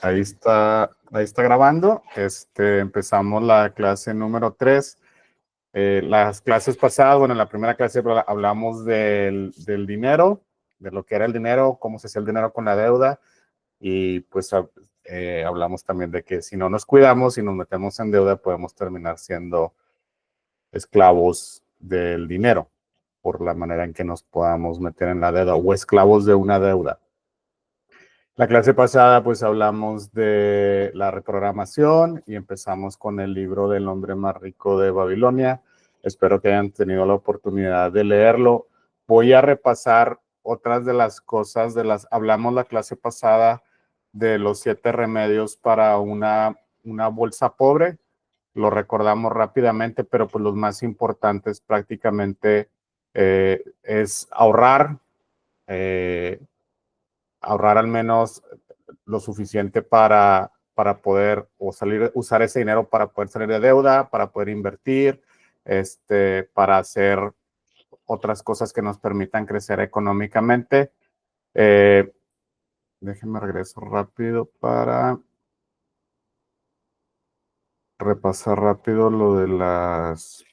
Ahí está grabando. Empezamos la clase número 3. Las clases pasadas, bueno, en la primera clase hablamos del dinero, de lo que era el dinero, cómo se hacía el dinero con la deuda, y pues hablamos también de que si no nos cuidamos, si nos metemos en deuda, podemos terminar siendo esclavos del dinero, por la manera en que nos podamos meter en la deuda, o esclavos de una deuda. La clase pasada pues hablamos de la reprogramación y empezamos con el libro del hombre más rico de Babilonia. Espero que hayan tenido la oportunidad de leerlo. Voy a repasar otras de las cosas hablamos la clase pasada de los 7 remedios para una bolsa pobre. Lo recordamos rápidamente, pero pues los más importantes prácticamente es ahorrar al menos lo suficiente para poder usar ese dinero para poder salir de deuda, para poder invertir, para hacer otras cosas que nos permitan crecer económicamente. Déjenme regreso rápido para repasar rápido lo de los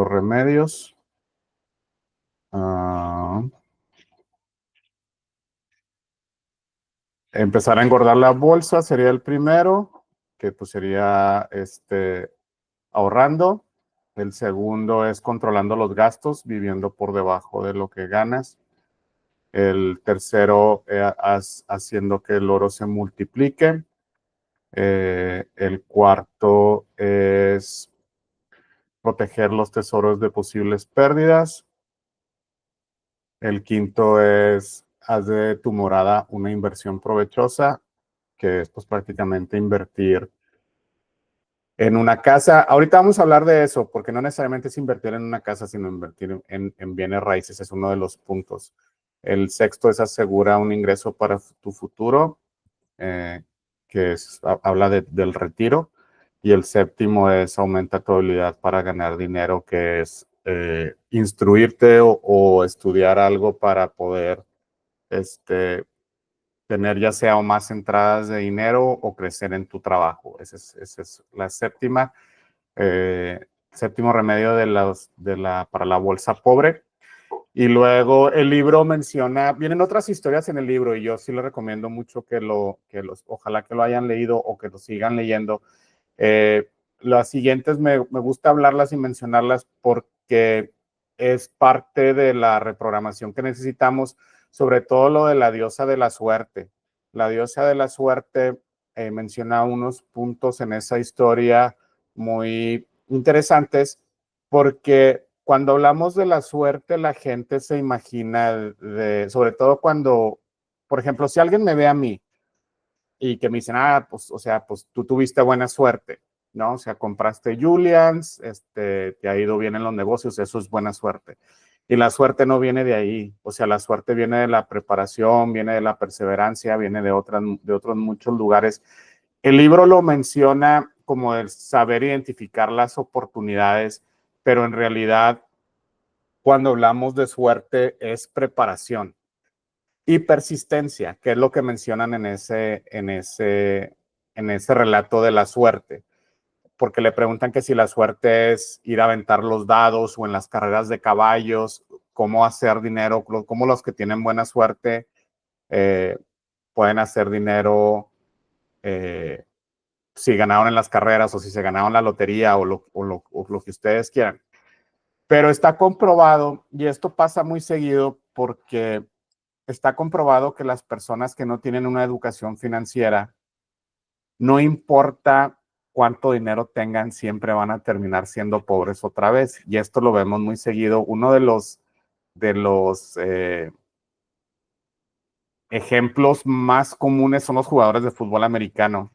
remedios. Empezar a engordar la bolsa sería el primero, que pues sería ahorrando. El segundo es controlando los gastos, viviendo por debajo de lo que ganas. El tercero, haciendo que el oro se multiplique. El cuarto es proteger los tesoros de posibles pérdidas. El quinto es haz de tu morada una inversión provechosa, que es pues prácticamente invertir en una casa. Ahorita vamos a hablar de eso, porque no necesariamente es invertir en una casa, sino invertir en bienes raíces, es uno de los puntos. El sexto es asegura un ingreso para tu futuro, habla del retiro. Y el séptimo es aumenta tu habilidad para ganar dinero, que es instruirte o estudiar algo para poder tener ya sea o más entradas de dinero o crecer en tu trabajo. Esa es la séptima. Séptimo remedio para la bolsa pobre. Y luego el libro menciona, vienen otras historias en el libro y yo sí les recomiendo mucho ojalá que lo hayan leído o que lo sigan leyendo. Las siguientes me gusta hablarlas y mencionarlas porque es parte de la reprogramación que necesitamos, sobre todo lo de la diosa de la suerte. La diosa de la suerte menciona unos puntos en esa historia muy interesantes, porque cuando hablamos de la suerte, la gente se imagina, sobre todo cuando, por ejemplo, si alguien me ve a mí y que me dicen, pues, o sea, pues tú tuviste buena suerte, ¿no? O sea, compraste Julians, te ha ido bien en los negocios, eso es buena suerte. Y la suerte no viene de ahí, o sea, la suerte viene de la preparación, viene de la perseverancia, viene de otros muchos lugares. El libro lo menciona como el saber identificar las oportunidades, pero en realidad, cuando hablamos de suerte, es preparación y persistencia, que es lo que mencionan en ese relato de la suerte, porque le preguntan que si la suerte es ir a aventar los dados o en las carreras de caballos, cómo hacer dinero, cómo los que tienen buena suerte pueden hacer dinero si ganaron en las carreras o si se ganaron la lotería o lo que ustedes quieran. Pero está comprobado, y esto pasa muy seguido porque está comprobado que las personas que no tienen una educación financiera, no importa cuánto dinero tengan, siempre van a terminar siendo pobres otra vez. Y esto lo vemos muy seguido. Uno de los ejemplos más comunes son los jugadores de fútbol americano,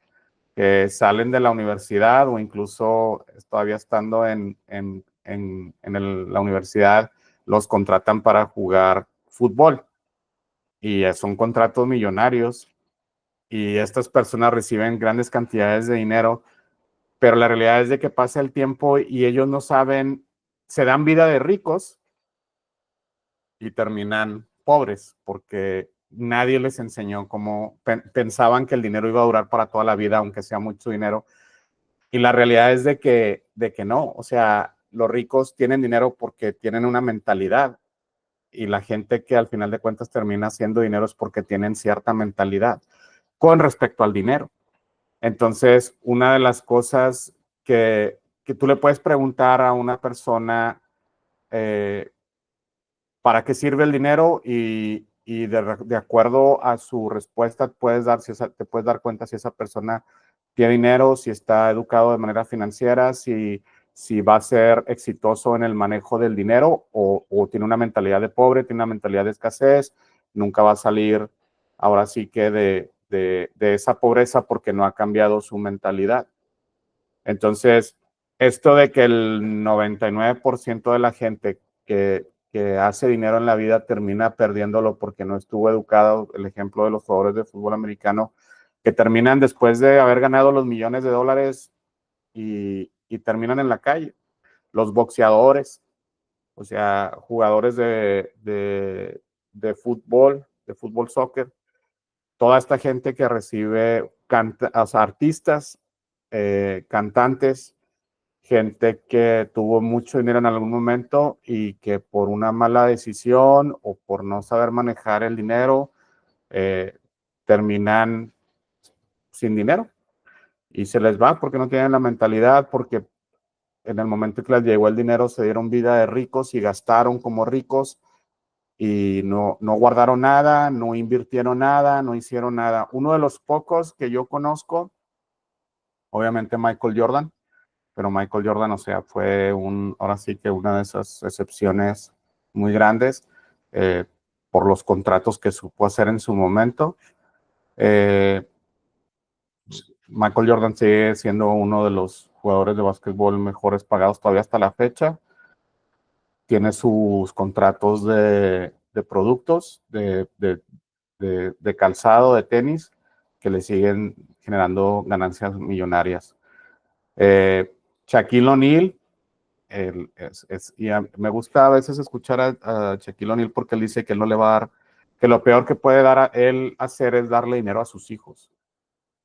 que salen de la universidad o incluso todavía estando en la universidad, los contratan para jugar fútbol. Y son contratos millonarios y estas personas reciben grandes cantidades de dinero, pero la realidad es de que pasa el tiempo y ellos no saben, se dan vida de ricos y terminan pobres porque nadie les enseñó cómo pensaban que el dinero iba a durar para toda la vida, aunque sea mucho dinero. Y la realidad es de que no. O sea, los ricos tienen dinero porque tienen una mentalidad y la gente que al final de cuentas termina haciendo dinero es porque tienen cierta mentalidad con respecto al dinero. Entonces, una de las cosas que tú le puedes preguntar a una persona, eh, ¿para qué sirve el dinero? Y de acuerdo a su respuesta te puedes dar cuenta si esa persona tiene dinero, si está educado de manera financiera, si va a ser exitoso en el manejo del dinero o tiene una mentalidad de pobre, tiene una mentalidad de escasez, nunca va a salir ahora sí que de esa pobreza porque no ha cambiado su mentalidad. Entonces, esto de que el 99% de la gente que hace dinero en la vida termina perdiéndolo porque no estuvo educado, el ejemplo de los jugadores de fútbol americano, que terminan después de haber ganado los millones de dólares y terminan en la calle. Los boxeadores, o sea, jugadores de fútbol soccer, toda esta gente que recibe, o sea, artistas, cantantes, gente que tuvo mucho dinero en algún momento y que por una mala decisión o por no saber manejar el dinero, eh, terminan sin dinero y se les va porque no tienen la mentalidad, porque en el momento que les llegó el dinero se dieron vida de ricos y gastaron como ricos y no guardaron nada, no invirtieron nada, no hicieron nada. Uno de los pocos que yo conozco, obviamente Michael Jordan, pero Michael Jordan, o sea, ahora sí que una de esas excepciones muy grandes eh, por los contratos que supo hacer en su momento. Eh, Michael Jordan sigue siendo uno de los jugadores de básquetbol mejores pagados todavía hasta la fecha. Tiene sus contratos de productos, de calzado, de tenis, que le siguen generando ganancias millonarias. Shaquille O'Neal, me gusta a veces escuchar a Shaquille O'Neal porque él dice que él no le va a dar, que lo peor que puede dar a él hacer es darle dinero a sus hijos,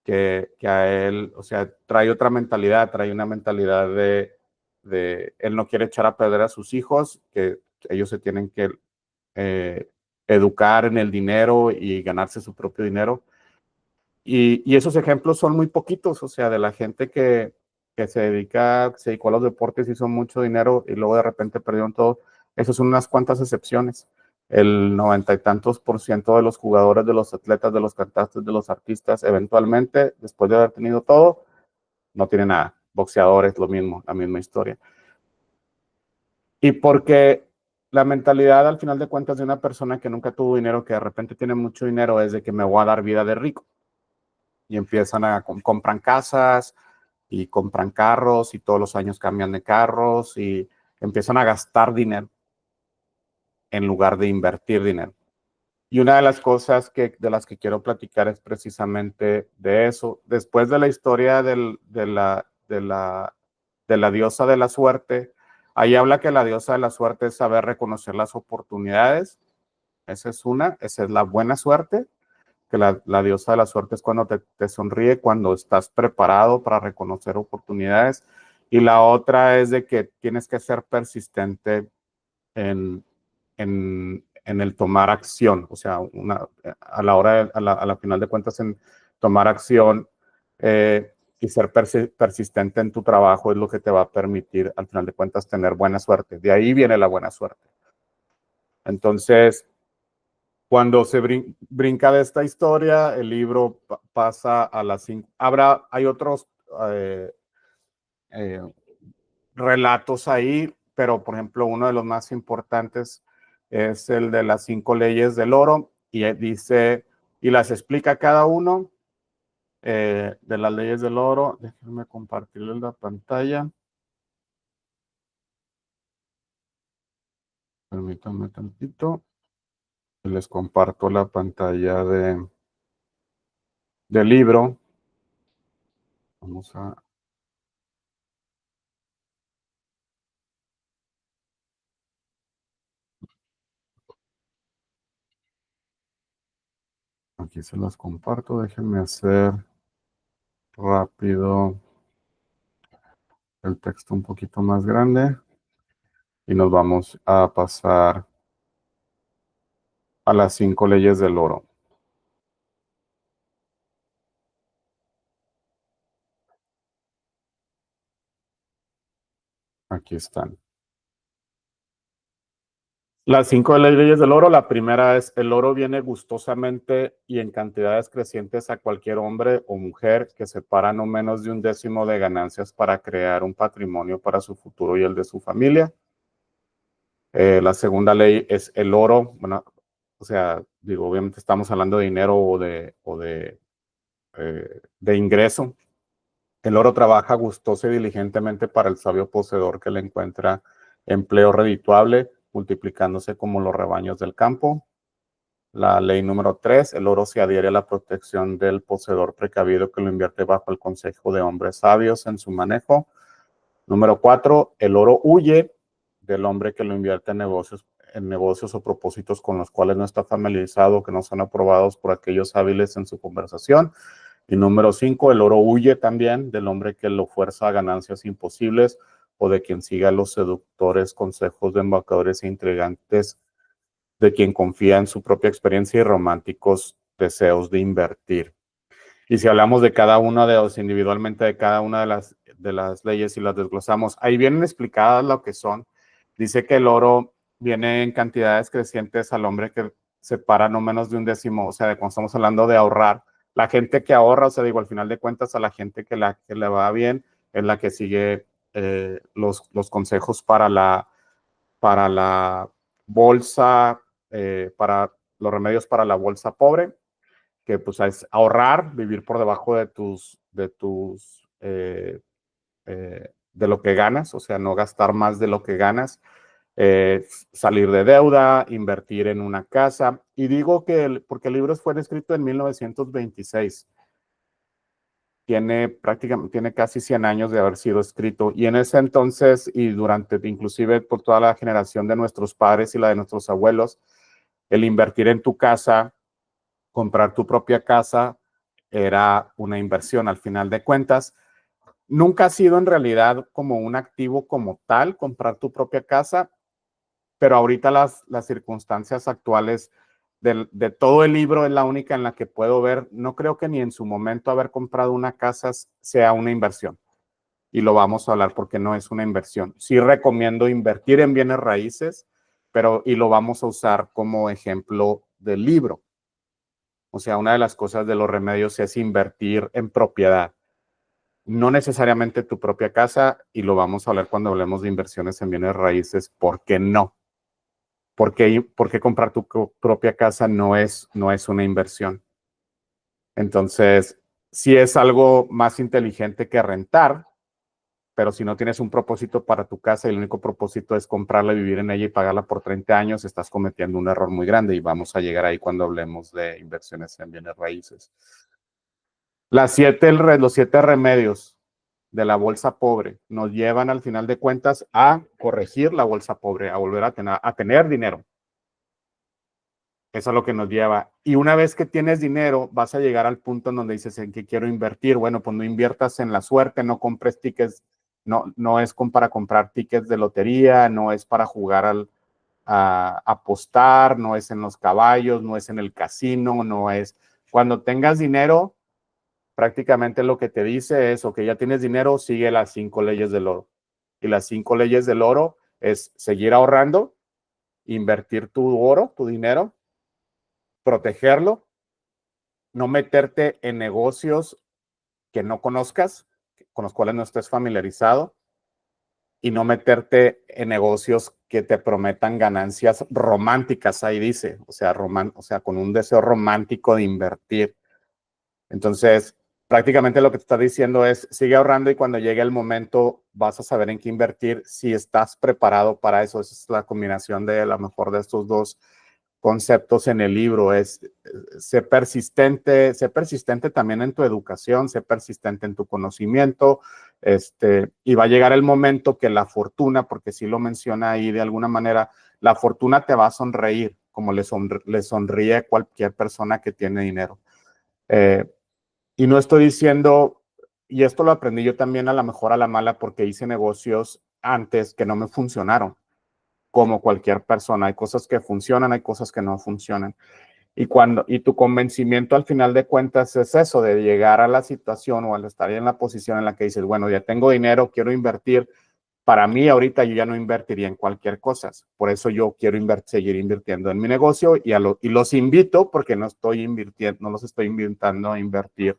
que a él, o sea, trae otra mentalidad, trae una mentalidad de él no quiere echar a perder a sus hijos, que ellos se tienen que eh, educar en el dinero y ganarse su propio dinero. Y esos ejemplos son muy poquitos, o sea, de la gente que se dedicó a los deportes, hizo mucho dinero y luego de repente perdieron todo. Esas son unas cuantas excepciones. El 90 y tantos % de los jugadores, de los atletas, de los cantantes, de los artistas, eventualmente, después de haber tenido todo, no tienen nada. Boxeadores, lo mismo, la misma historia. Y porque la mentalidad, al final de cuentas, de una persona que nunca tuvo dinero, que de repente tiene mucho dinero, es de que me voy a dar vida de rico y empiezan compran casas y compran carros y todos los años cambian de carros y empiezan a gastar dinero en lugar de invertir dinero. Y una de las cosas de las que quiero platicar es precisamente de eso. Después de la historia de la diosa de la suerte, ahí habla que la diosa de la suerte es saber reconocer las oportunidades. Esa es la buena suerte, que la diosa de la suerte es cuando te sonríe, cuando estás preparado para reconocer oportunidades. Y la otra es de que tienes que ser persistente en, en el tomar acción, o sea, a la hora, a la final de cuentas, en tomar acción y ser persistente en tu trabajo es lo que te va a permitir, al final de cuentas, tener buena suerte. De ahí viene la buena suerte. Entonces, cuando se brinca de esta historia, el libro pasa a las 5. Hay otros eh, eh, relatos ahí, pero por ejemplo, uno de los más importantes es el de las 5 leyes del oro y dice, y las explica cada uno de las leyes del oro. Déjenme compartirles la pantalla. Permítanme tantito. Les comparto la pantalla del libro. Vamos a Aquí se las comparto. Déjenme hacer rápido el texto un poquito más grande. Y nos vamos a pasar a las 5 leyes del oro. Aquí están. Las 5 leyes del oro, la primera es: el oro viene gustosamente y en cantidades crecientes a cualquier hombre o mujer que separa no menos de un décimo de ganancias para crear un patrimonio para su futuro y el de su familia. La segunda ley es: el oro, bueno, o sea, digo, obviamente estamos hablando de dinero o de ingreso. El oro trabaja gustoso y diligentemente para el sabio poseedor que le encuentra empleo redituable, multiplicándose como los rebaños del campo. La ley número 3, el oro se adhiere a la protección del poseedor precavido que lo invierte bajo el consejo de hombres sabios en su manejo. Número 4, el oro huye del hombre que lo invierte en negocios o propósitos con los cuales no está familiarizado, que no son aprobados por aquellos hábiles en su conversación. Y número 5, el oro huye también del hombre que lo fuerza a ganancias imposibles o de quien siga los seductores consejos de embaucadores e intrigantes, de quien confía en su propia experiencia y románticos deseos de invertir. Y si hablamos de cada una de los individualmente, de cada una de las leyes y las desglosamos, ahí vienen explicadas lo que son. Dice que el oro viene en cantidades crecientes al hombre que separa no menos de un décimo, o sea, de cuando estamos hablando de ahorrar. La gente que ahorra, o sea, digo, al final de cuentas, a la gente que le va bien, es la que sigue los consejos para la bolsa, para los remedios para la bolsa pobre, que pues es ahorrar, vivir por debajo de lo que ganas, o sea, no gastar más de lo que ganas, salir de deuda, invertir en una casa. Y digo que, porque el libro fue escrito en 1926, tiene casi 100 años de haber sido escrito, y en ese entonces y durante, inclusive por toda la generación de nuestros padres y la de nuestros abuelos, el invertir en tu casa, comprar tu propia casa, era una inversión al final de cuentas. Nunca ha sido en realidad como un activo como tal, comprar tu propia casa, pero ahorita las circunstancias actuales de todo el libro es la única en la que puedo ver, no creo que ni en su momento haber comprado una casa sea una inversión. Y lo vamos a hablar porque no es una inversión. Sí recomiendo invertir en bienes raíces, y lo vamos a usar como ejemplo del libro. O sea, una de las cosas de los remedios es invertir en propiedad. No necesariamente tu propia casa, y lo vamos a hablar cuando hablemos de inversiones en bienes raíces. ¿Por qué no? ¿Por qué comprar tu propia casa no es una inversión? Entonces, sí es algo más inteligente que rentar, pero si no tienes un propósito para tu casa y el único propósito es comprarla, vivir en ella y pagarla por 30 años, estás cometiendo un error muy grande, y vamos a llegar ahí cuando hablemos de inversiones en bienes raíces. Los 7 remedios de la bolsa pobre nos llevan al final de cuentas a corregir la bolsa pobre, a volver a tener dinero. Eso es lo que nos lleva. Y una vez que tienes dinero, vas a llegar al punto en donde dices: ¿en qué quiero invertir? Bueno, pues no inviertas en la suerte, no compres tickets, no es para comprar tickets de lotería, no es para jugar a apostar, no es en los caballos, no es en el casino, no es. Cuando tengas dinero, prácticamente lo que te dice es: ok, ya tienes dinero, sigue las 5 leyes del oro. Y las 5 leyes del oro es seguir ahorrando, invertir tu oro, tu dinero, protegerlo, no meterte en negocios que no conozcas, con los cuales no estés familiarizado, y no meterte en negocios que te prometan ganancias románticas, ahí dice, o sea, con un deseo romántico de invertir. Entonces, prácticamente lo que te está diciendo es: sigue ahorrando, y cuando llegue el momento vas a saber en qué invertir si estás preparado para eso. Esa es la combinación de la mejor de estos dos conceptos en el libro. Es ser persistente también en tu educación, ser persistente en tu conocimiento, y va a llegar el momento que la fortuna, porque sí lo menciona ahí de alguna manera, la fortuna te va a sonreír. como le sonríe a cualquier persona que tiene dinero. Y no estoy diciendo, y esto lo aprendí yo también a lo mejor a la mala porque hice negocios antes que no me funcionaron, como cualquier persona. Hay cosas que funcionan, hay cosas que no funcionan. Y tu convencimiento al final de cuentas es eso, de llegar a la situación o al estar en la posición en la que dices, bueno, ya tengo dinero, quiero invertir. Para mí ahorita yo ya no invertiría en cualquier cosa. Por eso yo quiero seguir invirtiendo en mi negocio y los invito porque no los estoy invitando a invertir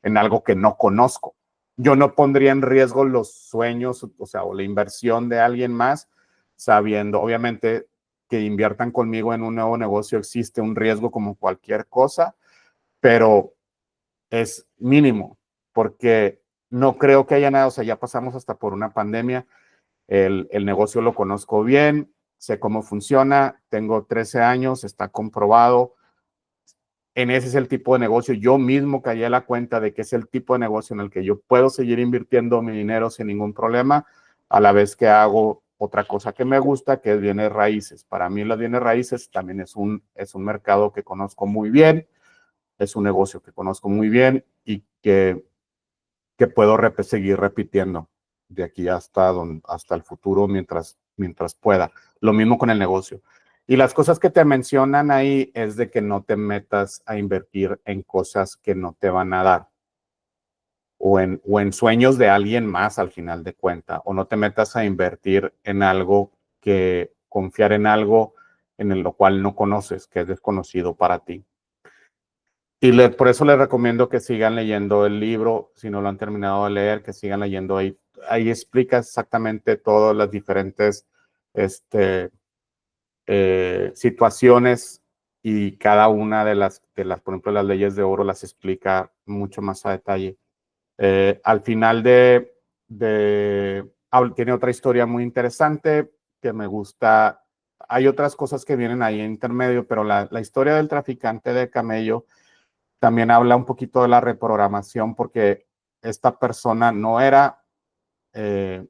en algo que no conozco. Yo no pondría en riesgo los sueños, o la inversión de alguien más, sabiendo, obviamente, que inviertan conmigo en un nuevo negocio existe un riesgo como cualquier cosa, pero es mínimo, porque no creo que haya nada, ya pasamos hasta por una pandemia, el negocio lo conozco bien, sé cómo funciona, tengo 13 años, está comprobado. Ese es el tipo de negocio. Yo mismo caí a la cuenta de que es el tipo de negocio en el que yo puedo seguir invirtiendo mi dinero sin ningún problema, a la vez que hago otra cosa que me gusta, que es bienes raíces. Para mí las bienes raíces también es un mercado que conozco muy bien, es un negocio que conozco muy bien y que puedo seguir repitiendo de aquí hasta el futuro mientras pueda. Lo mismo con el negocio. Y las cosas que te mencionan ahí es de que no te metas a invertir en cosas que no te van a dar o en sueños de alguien más al final de cuenta, o no te metas a invertir en algo confiar en algo en lo cual no conoces, que es desconocido para ti. Y por eso les recomiendo que sigan leyendo el libro, si no lo han terminado de leer, que sigan leyendo ahí. Ahí explica exactamente todas las diferentes situaciones y cada una de las, por ejemplo, las leyes de oro las explica mucho más a detalle. Al final tiene otra historia muy interesante que me gusta. Hay otras cosas que vienen ahí en intermedio, pero la historia del traficante de camello también habla un poquito de la reprogramación porque esta persona no era, se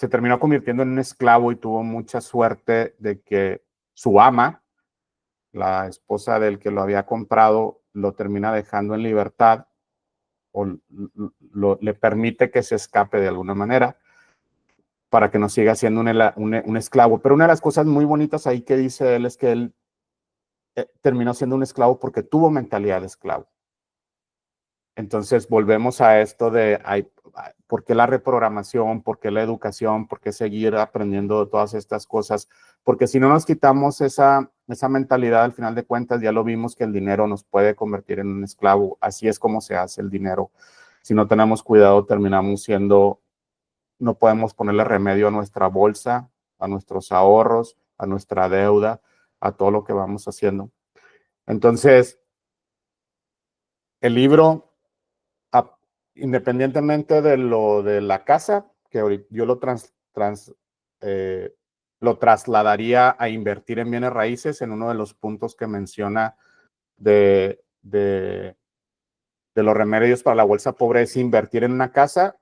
terminó convirtiendo en un esclavo y tuvo mucha suerte de que su ama, la esposa del que lo había comprado, lo termina dejando en libertad o le permite que se escape de alguna manera para que no siga siendo un esclavo. Pero una de las cosas muy bonitas ahí que dice él es que él terminó siendo un esclavo porque tuvo mentalidad de esclavo. Entonces volvemos a esto de por qué la reprogramación, por qué la educación, por qué seguir aprendiendo todas estas cosas, porque si no nos quitamos esa mentalidad, al final de cuentas ya lo vimos que el dinero nos puede convertir en un esclavo, así es como se hace el dinero. Si no tenemos cuidado terminamos siendo, no podemos ponerle remedio a nuestra bolsa, a nuestros ahorros, a nuestra deuda, a todo lo que vamos haciendo. Entonces, el libro, independientemente de lo de la casa, que yo lo trasladaría a invertir en bienes raíces en uno de los puntos que menciona de los remedios para la bolsa pobre es invertir en una casa.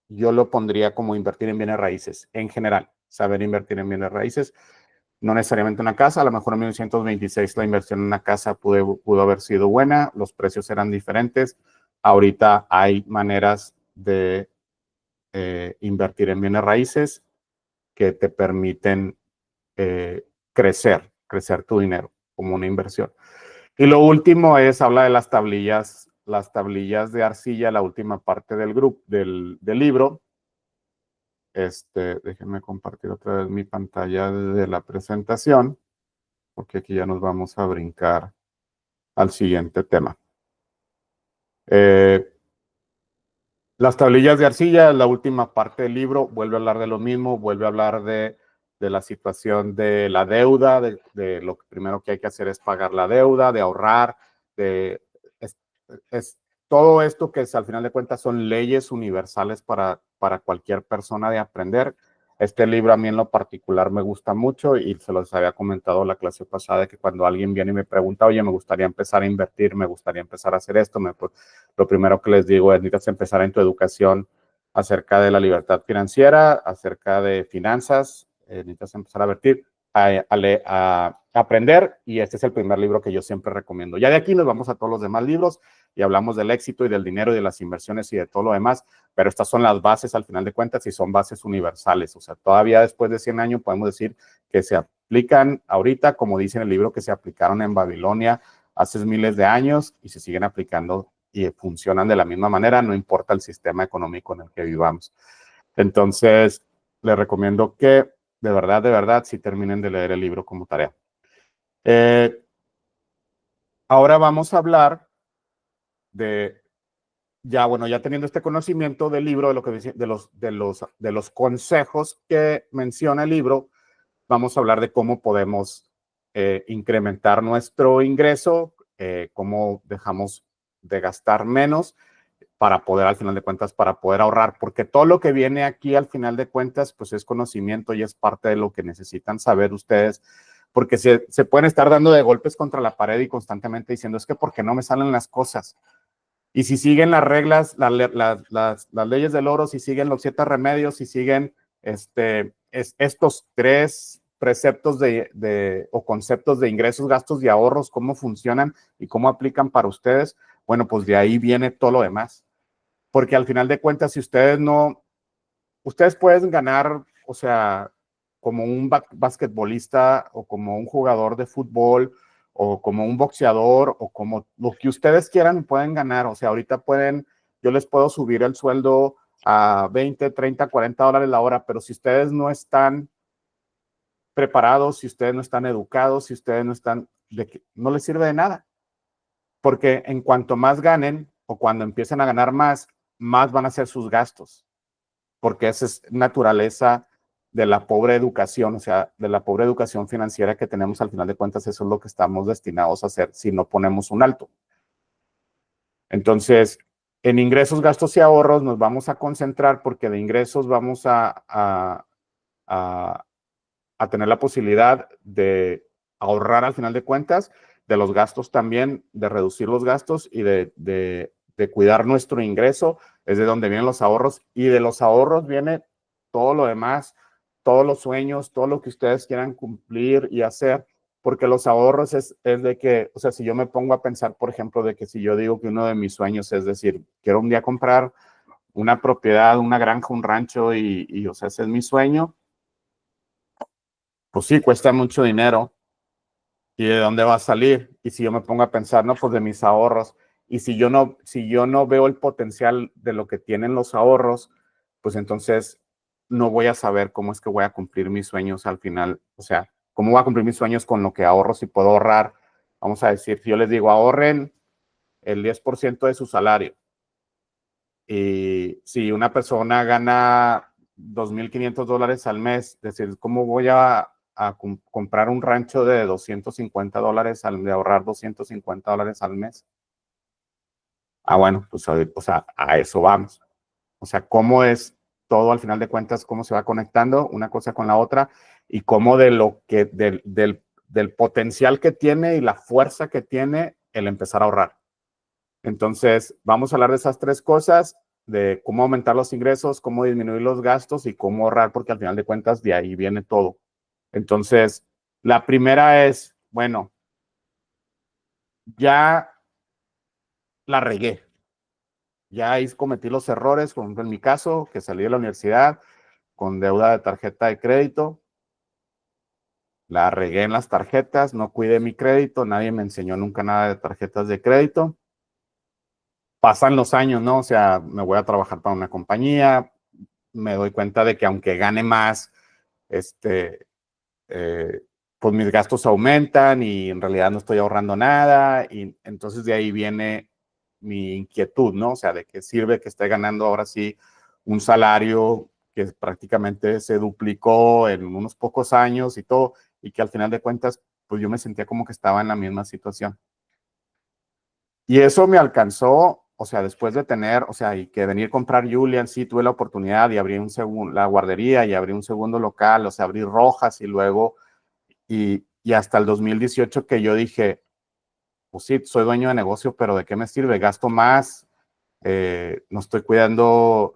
Yo lo pondría como invertir en bienes raíces en general, saber invertir en bienes raíces, no necesariamente una casa. A lo mejor en 1926 la inversión en una casa pudo haber sido buena, los precios eran diferentes. Ahorita hay maneras de invertir en bienes raíces que te permiten crecer tu dinero como una inversión. Y lo último habla de las tablillas de arcilla, la última parte del libro. Déjenme compartir otra vez mi pantalla de la presentación, porque aquí ya nos vamos a brincar al siguiente tema. Las tablillas de arcilla, la última parte del libro, vuelve a hablar de lo mismo, vuelve a hablar de la situación de la deuda, de lo que primero que hay que hacer es pagar la deuda, de ahorrar, todo esto que al final de cuentas son leyes universales para cualquier persona de aprender. Este libro a mí en lo particular me gusta mucho y se los había comentado la clase pasada que cuando alguien viene y me pregunta, oye, me gustaría empezar a invertir, me gustaría empezar a hacer esto, lo primero que les digo es, necesitas empezar en tu educación acerca de la libertad financiera, acerca de finanzas, necesitas empezar a invertir. a aprender, y este es el primer libro que yo siempre recomiendo. Ya de aquí nos vamos a todos los demás libros y hablamos del éxito y del dinero y de las inversiones y de todo lo demás, pero estas son las bases al final de cuentas y son bases universales. O sea, todavía después de 100 años podemos decir que se aplican ahorita, como dice en el libro, que se aplicaron en Babilonia hace miles de años y se siguen aplicando y funcionan de la misma manera, no importa el sistema económico en el que vivamos. Entonces, les recomiendo que de verdad, sí terminen de leer el libro como tarea. Ahora vamos a hablar de, ya bueno, ya teniendo este conocimiento del libro, de lo que de los consejos que menciona el libro, vamos a hablar de cómo podemos incrementar nuestro ingreso, cómo dejamos de gastar menos para poder, al final de cuentas, para poder ahorrar, porque todo lo que viene aquí, al final de cuentas, pues es conocimiento y es parte de lo que necesitan saber ustedes, porque se pueden estar dando de golpes contra la pared y constantemente diciendo, es que ¿por qué no me salen las cosas? Y si siguen las reglas, las leyes del oro, si siguen los 7 remedios, si siguen estos 3 preceptos o conceptos de ingresos, gastos y ahorros, cómo funcionan y cómo aplican para ustedes, bueno, pues de ahí viene todo lo demás. Porque al final de cuentas, si ustedes pueden ganar, o sea, como un basquetbolista o como un jugador de fútbol o como un boxeador o como lo que ustedes quieran pueden ganar. O sea, ahorita yo les puedo subir el sueldo a 20, 30, 40 dólares la hora, pero si ustedes no están preparados, si ustedes no están educados, si ustedes no están, no les sirve de nada. Porque en cuanto más ganen o cuando empiecen a ganar más van a ser sus gastos. Porque esa es naturaleza de la pobre educación, o sea, de la pobre educación financiera que tenemos. Al final de cuentas, eso es lo que estamos destinados a hacer si no ponemos un alto. Entonces, en ingresos, gastos y ahorros nos vamos a concentrar porque de ingresos vamos a tener la posibilidad de ahorrar al final de cuentas, de los gastos también, de reducir los gastos y de cuidar nuestro ingreso, es de donde vienen los ahorros, y de los ahorros viene todo lo demás, todos los sueños, todo lo que ustedes quieran cumplir y hacer, porque los ahorros es de que, o sea, si yo me pongo a pensar, por ejemplo, de que si yo digo que uno de mis sueños es decir, quiero un día comprar una propiedad, una granja, un rancho y o sea, ese es mi sueño, pues sí, cuesta mucho dinero. ¿Y de dónde va a salir? Y si yo me pongo a pensar, no, pues de mis ahorros. Y si yo no veo el potencial de lo que tienen los ahorros, pues entonces no voy a saber cómo es que voy a cumplir mis sueños al final. O sea, cómo voy a cumplir mis sueños con lo que ahorro, si puedo ahorrar. Vamos a decir, si yo les digo, ahorren el 10% de su salario. Y si una persona gana $2,500 al mes, es decir, ¿cómo voy a comprar un rancho de $250 de ahorrar $250 al mes? Ah, bueno, pues o sea, a eso vamos. O sea, cómo es todo al final de cuentas, cómo se va conectando una cosa con la otra y cómo del potencial que tiene y la fuerza que tiene el empezar a ahorrar. Entonces, vamos a hablar de esas 3 cosas, de cómo aumentar los ingresos, cómo disminuir los gastos y cómo ahorrar, porque al final de cuentas de ahí viene todo. Entonces, la primera es, bueno, ya la regué. Ya ahí cometí los errores, como en mi caso, que salí de la universidad con deuda de tarjeta de crédito. La regué en las tarjetas, no cuidé mi crédito, nadie me enseñó nunca nada de tarjetas de crédito. Pasan los años, ¿no? O sea, me voy a trabajar para una compañía, me doy cuenta de que aunque gane más, pues mis gastos aumentan y en realidad no estoy ahorrando nada, y entonces de ahí viene mi inquietud, ¿no? O sea, de qué sirve que esté ganando ahora sí un salario que prácticamente se duplicó en unos pocos años y todo, y que al final de cuentas, pues yo me sentía como que estaba en la misma situación. Y eso me alcanzó, o sea, después de tener, o sea, y que venir a comprar Julian, sí, tuve la oportunidad y abrí la guardería y abrí un segundo local, o sea, abrí Rojas y luego, y hasta el 2018 que yo dije, pues sí, soy dueño de negocio, pero ¿de qué me sirve? Gasto más, no estoy cuidando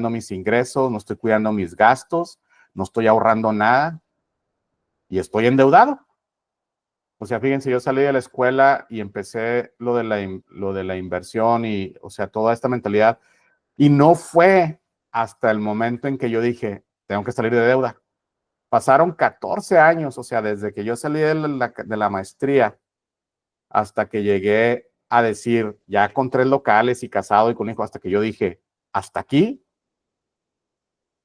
mis ingresos, no estoy cuidando mis gastos, no estoy ahorrando nada. y estoy endeudado. O sea, fíjense, yo salí de la escuela y empecé lo de la inversión y, o sea, toda esta mentalidad. Y no fue hasta el momento en que yo dije, tengo que salir de deuda. Pasaron 14 años, o sea, desde que yo salí de la maestría hasta que llegué a decir, ya con 3 locales y casado y con hijo, hasta que yo dije, hasta aquí,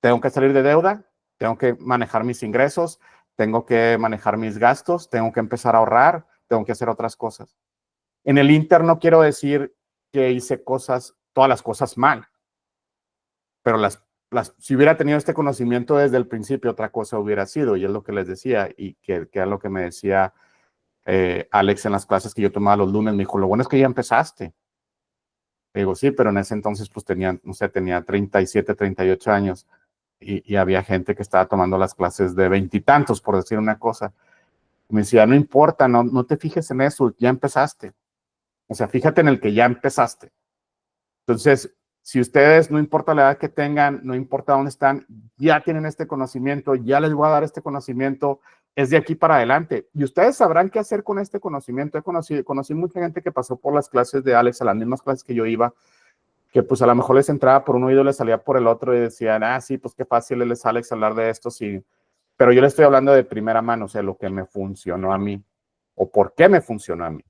tengo que salir de deuda, tengo que manejar mis ingresos, tengo que manejar mis gastos, tengo que empezar a ahorrar, tengo que hacer otras cosas. En el Inter no quiero decir que hice todas las cosas mal, pero si hubiera tenido este conocimiento desde el principio, otra cosa hubiera sido, y es lo que les decía, y que es lo que me decía Alex en las clases que yo tomaba los lunes. Me dijo, lo bueno es que ya empezaste. Le digo, sí, pero en ese entonces pues tenía, no sé, tenía 37, 38 años y había gente que estaba tomando las clases de veintitantos, por decir una cosa. Me decía, no importa, no te fijes en eso, ya empezaste. O sea, fíjate en el que ya empezaste. Entonces, si ustedes, no importa la edad que tengan, no importa dónde están, ya tienen este conocimiento, ya les voy a dar este conocimiento, es de aquí para adelante. Y ustedes sabrán qué hacer con este conocimiento. Conocí mucha gente que pasó por las clases de Alex, a las mismas clases que yo iba, que pues a lo mejor les entraba por un oído, les salía por el otro y decían, sí, pues qué fácil es Alex hablar de esto, sí. Pero yo le estoy hablando de primera mano, o sea, lo que me funcionó a mí, o por qué me funcionó a mí.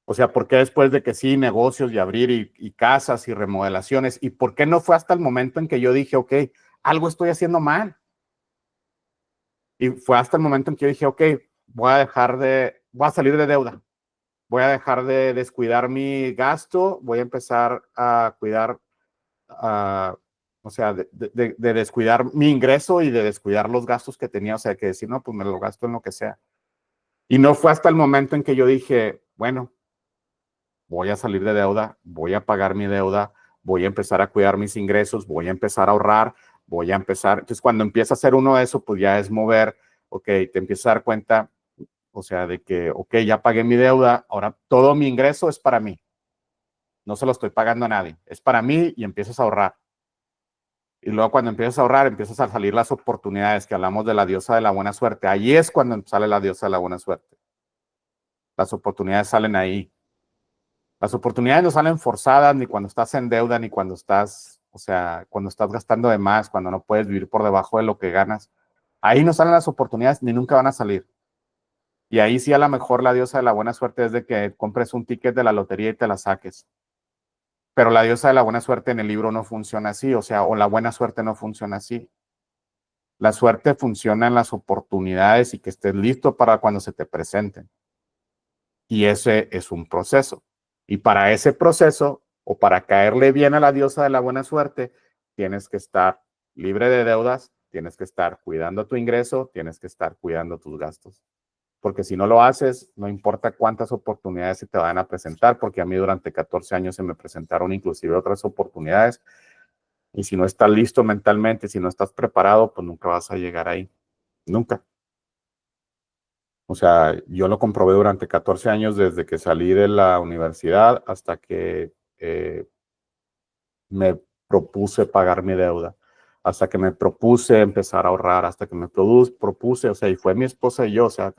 O sea, ¿por qué después de que sí, negocios y abrir y casas y remodelaciones? ¿Y por qué no fue hasta el momento en que yo dije, ok, algo estoy haciendo mal? Y fue hasta el momento en que yo dije, ok, voy a salir de deuda. Voy a dejar de descuidar mi gasto, voy a empezar a cuidar, o sea, de descuidar mi ingreso y de descuidar los gastos que tenía. O sea, que decir, no, pues me lo gasto en lo que sea. Y no fue hasta el momento en que yo dije, bueno, voy a salir de deuda, voy a pagar mi deuda, voy a empezar a cuidar mis ingresos, voy a empezar a ahorrar, voy a empezar. Entonces, cuando empieza a hacer uno eso, pues ya es mover, ok, te empiezas a dar cuenta, o sea, de que, ok, ya pagué mi deuda, ahora todo mi ingreso es para mí, no se lo estoy pagando a nadie, es para mí y empiezas a ahorrar. Y luego cuando empiezas a ahorrar, empiezas a salir las oportunidades, que hablamos de la diosa de la buena suerte. Ahí es cuando sale la diosa de la buena suerte. Las oportunidades salen ahí. Las oportunidades no salen forzadas ni cuando estás en deuda, ni cuando estás, o sea, cuando estás gastando de más, cuando no puedes vivir por debajo de lo que ganas. Ahí no salen las oportunidades ni nunca van a salir. Y ahí sí a lo mejor la diosa de la buena suerte es de que compres un ticket de la lotería y te la saques. Pero la diosa de la buena suerte en el libro no funciona así, o sea, o la buena suerte no funciona así. La suerte funciona en las oportunidades y que estés listo para cuando se te presenten. Y ese es un proceso. Y para ese proceso, o para caerle bien a la diosa de la buena suerte, tienes que estar libre de deudas, tienes que estar cuidando tu ingreso, tienes que estar cuidando tus gastos. Porque si no lo haces, no importa cuántas oportunidades se te van a presentar, porque a mí durante 14 años se me presentaron inclusive otras oportunidades. Y si no estás listo mentalmente, si no estás preparado, pues nunca vas a llegar ahí. Nunca. O sea, yo lo comprobé durante 14 años desde que salí de la universidad hasta que me propuse pagar mi deuda, hasta que me propuse empezar a ahorrar, hasta que me propuse, o sea, y fue mi esposa y yo, o sea,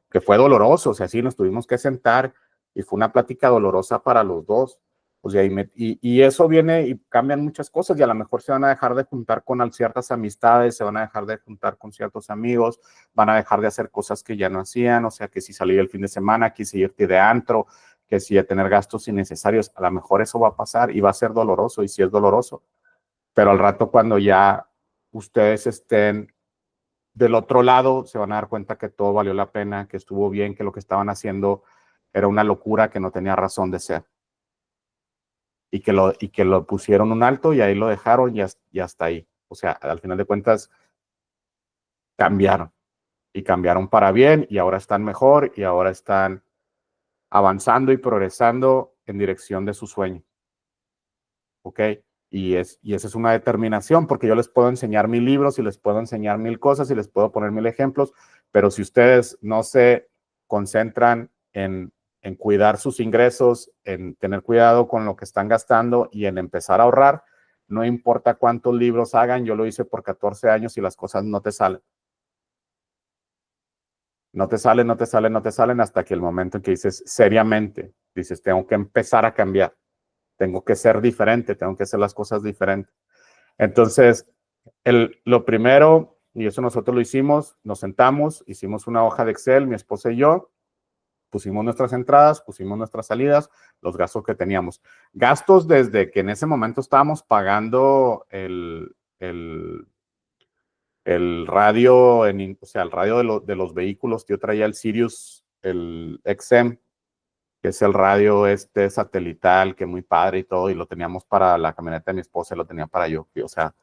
que fue doloroso, o sea, sí, nos tuvimos que sentar y fue una plática dolorosa para los dos. O sea, y eso viene y cambian muchas cosas y a lo mejor se van a dejar de juntar con ciertas amistades, se van a dejar de juntar con ciertos amigos, van a dejar de hacer cosas que ya no hacían, o sea, que si salir el fin de semana, quise irte de antro, que si a tener gastos innecesarios, a lo mejor eso va a pasar y va a ser doloroso, y sí es doloroso, pero al rato cuando ya ustedes estén del otro lado, se van a dar cuenta que todo valió la pena, que estuvo bien, que lo que estaban haciendo era una locura que no tenía razón de ser. Y que lo pusieron un alto y ahí lo dejaron y hasta ahí. O sea, al final de cuentas, cambiaron. Y cambiaron para bien y ahora están mejor y ahora están avanzando y progresando en dirección de su sueño. ¿Ok? Y esa es una determinación, porque yo les puedo enseñar mil libros y les puedo enseñar mil cosas y les puedo poner mil ejemplos, pero si ustedes no se concentran en cuidar sus ingresos, en tener cuidado con lo que están gastando y en empezar a ahorrar, no importa cuántos libros hagan, yo lo hice por 14 años y las cosas no te salen. No te salen, no te salen, no te salen hasta que el momento en que dices seriamente, dices, tengo que empezar a cambiar, tengo que ser diferente, tengo que hacer las cosas diferentes. Entonces, lo primero, y eso nosotros lo hicimos, nos sentamos, hicimos una hoja de Excel, mi esposa y yo, pusimos nuestras entradas, pusimos nuestras salidas, los gastos que teníamos. Gastos desde que en ese momento estábamos pagando el radio, o sea, el radio de los vehículos. Yo traía el Sirius, el XM, que es el radio este satelital, que muy padre y todo, y lo teníamos para la camioneta de mi esposa, y lo tenía para yo, o sea,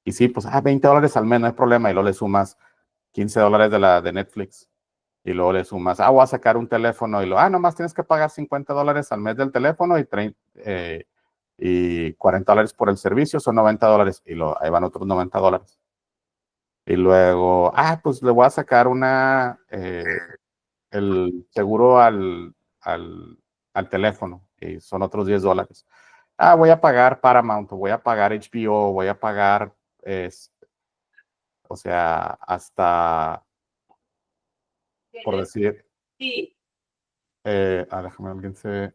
y sí, pues, $20 al mes, no hay problema, y luego le sumas $15 de Netflix, y luego le sumas, voy a sacar un teléfono, y nomás tienes que pagar $50 al mes del teléfono y $40 por el servicio, son $90, y ahí van otros $90. Y luego, pues le voy a sacar el seguro al teléfono, y son otros $10. Voy a pagar Paramount, o voy a pagar HBO, voy a pagar, o sea, hasta, por decir, Sí. déjame,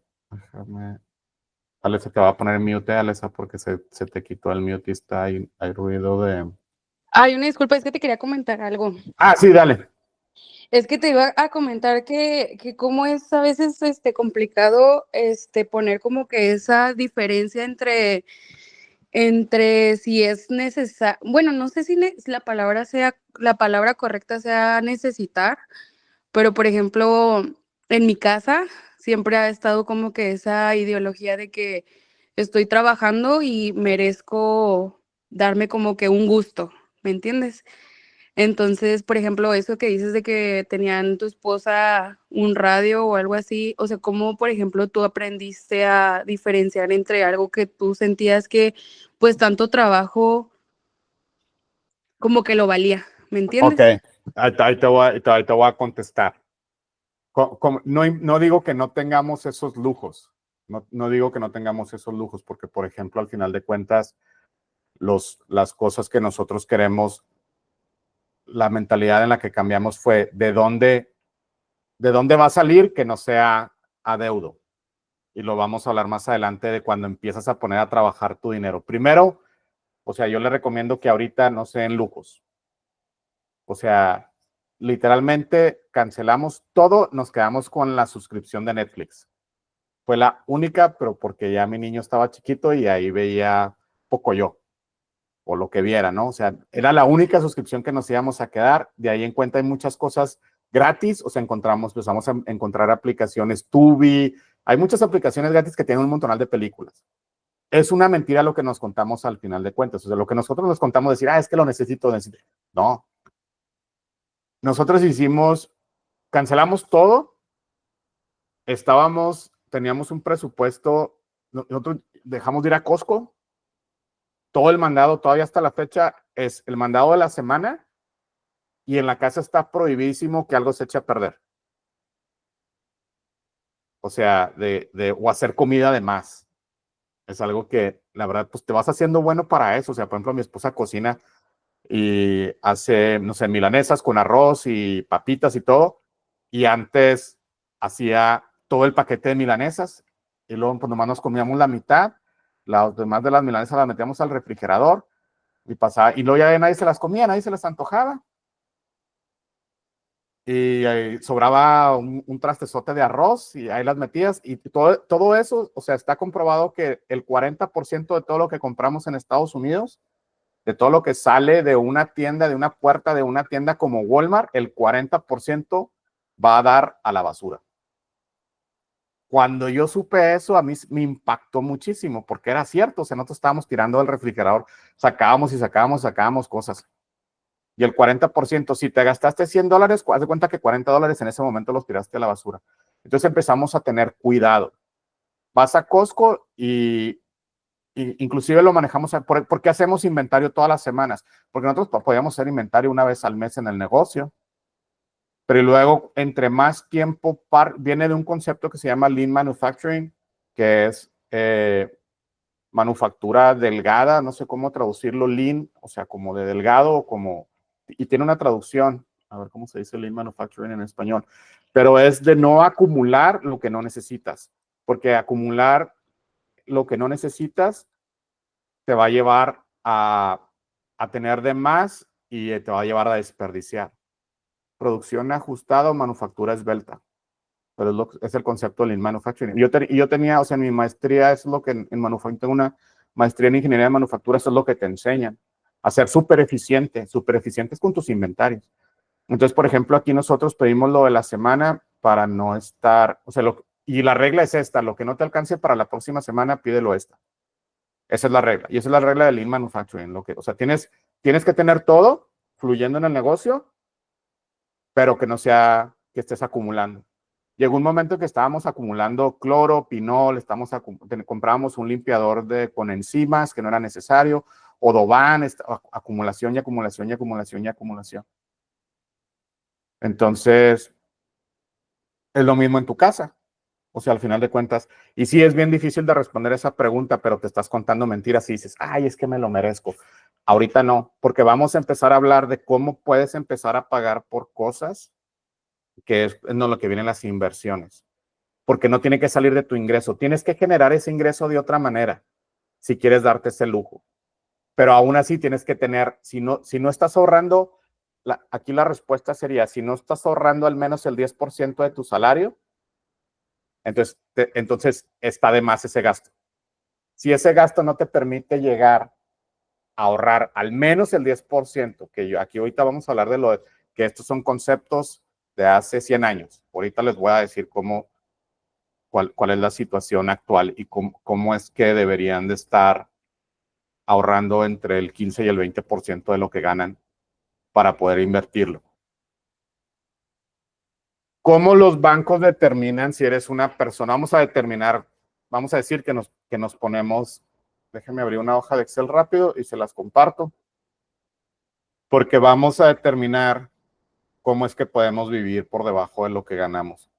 Alexa, te va a poner mute, Alexa, porque se te quitó el mute y hay ruido de... Ay, una disculpa, es que te quería comentar algo. Sí, dale. Es que te iba a comentar que cómo es a veces complicado poner como que esa diferencia entre si es necesario, bueno, no sé si la palabra correcta sea necesitar, pero por ejemplo, en mi casa siempre ha estado como que esa ideología de que estoy trabajando y merezco darme como que un gusto, ¿me entiendes? Entonces, por ejemplo, eso que dices de que tenían tu esposa un radio o algo así, o sea, ¿cómo, por ejemplo, tú aprendiste a diferenciar entre algo que tú sentías que, pues, tanto trabajo como que lo valía, ¿me Ok, entiendes? ahí te voy a contestar. No digo que no tengamos esos lujos, no digo que no tengamos esos lujos, porque, por ejemplo, al final de cuentas, las cosas que nosotros queremos, la mentalidad en la que cambiamos fue de dónde va a salir que no sea adeudo. Y lo vamos a hablar más adelante de cuando empiezas a poner a trabajar tu dinero. Primero, o sea, yo le recomiendo que ahorita no sean lujos. O sea, literalmente cancelamos todo, nos quedamos con la suscripción de Netflix. Fue la única, pero porque ya mi niño estaba chiquito y ahí veía poco yo, o lo que viera, ¿no? O sea, era la única suscripción que nos íbamos a quedar. De ahí en cuenta hay muchas cosas gratis, o sea, empezamos a encontrar aplicaciones Tubi, hay muchas aplicaciones gratis que tienen un montonal de películas. Es una mentira lo que nos contamos al final de cuentas. O sea, lo que nosotros nos contamos decir, es que lo necesito. No. Nosotros cancelamos todo, teníamos un presupuesto, nosotros dejamos de ir a Costco, todo el mandado, todavía hasta la fecha, es el mandado de la semana, y en la casa está prohibidísimo que algo se eche a perder. O sea, o hacer comida de más. Es algo que, la verdad, pues te vas haciendo bueno para eso. O sea, por ejemplo, mi esposa cocina y hace, no sé, milanesas con arroz y papitas y todo. Y antes hacía todo el paquete de milanesas, y luego pues nomás nos comíamos la mitad, las demás de las milanesas las metíamos al refrigerador y luego ya nadie se las comía, nadie se las antojaba. Y sobraba un trastezote de arroz y ahí las metías, y todo eso, o sea, está comprobado que el 40% de todo lo que compramos en Estados Unidos, de todo lo que sale de una tienda, de una puerta de una tienda como Walmart, el 40% va a dar a la basura. Cuando yo supe eso, a mí me impactó muchísimo, porque era cierto. O sea, nosotros estábamos tirando del refrigerador, sacábamos cosas. Y el 40%, si te gastaste $100, haz de cuenta que $40 en ese momento los tiraste a la basura. Entonces empezamos a tener cuidado. Vas a Costco y inclusive lo manejamos, ¿por qué hacemos inventario todas las semanas? Porque nosotros podíamos hacer inventario una vez al mes en el negocio, pero luego entre más tiempo viene de un concepto que se llama Lean Manufacturing, que es manufactura delgada, no sé cómo traducirlo, Lean, o sea, como de delgado, y tiene una traducción, a ver cómo se dice Lean Manufacturing en español, pero es de no acumular lo que no necesitas, porque acumular lo que no necesitas te va a llevar a tener de más y te va a llevar a desperdiciar. Producción ajustada o manufactura esbelta, pero es el concepto de Lean Manufacturing. Yo tenía, o sea, en mi maestría, es lo que en manufactura, tengo una maestría en ingeniería de manufactura, eso es lo que te enseñan, a ser súper eficientes con tus inventarios. Entonces, por ejemplo, aquí nosotros pedimos lo de la semana para no estar, o sea, y la regla es esta, lo que no te alcance para la próxima semana, pídelo esta. Esa es la regla. Y esa es la regla de Lean Manufacturing. O sea, tienes que tener todo fluyendo en el negocio, pero que no sea que estés acumulando. Llegó un momento en que estábamos acumulando cloro, pinol, comprábamos un limpiador con enzimas que no era necesario, Odoban, acumulación y acumulación y acumulación y acumulación. Entonces, es lo mismo en tu casa. O sea, al final de cuentas, y sí es bien difícil de responder esa pregunta, pero te estás contando mentiras y dices, ay, es que me lo merezco. Ahorita no, porque vamos a empezar a hablar de cómo puedes empezar a pagar por cosas, que es no, lo que vienen las inversiones, porque no tiene que salir de tu ingreso, tienes que generar ese ingreso de otra manera, si quieres darte ese lujo. Pero aún así tienes que tener, si no estás ahorrando, aquí la respuesta sería, si no estás ahorrando al menos el 10% de tu salario, entonces está de más ese gasto. Si ese gasto no te permite llegar a ahorrar al menos el 10%, que aquí ahorita vamos a hablar de que estos son conceptos de hace 100 años. Ahorita les voy a decir cuál es la situación actual y cómo es que deberían de estar ahorrando entre el 15 y el 20% de lo que ganan para poder invertirlo. ¿Cómo los bancos determinan si eres una persona? Vamos a decir que nos ponemos, déjenme abrir una hoja de Excel rápido y se las comparto, porque vamos a determinar cómo es que podemos vivir por debajo de lo que ganamos.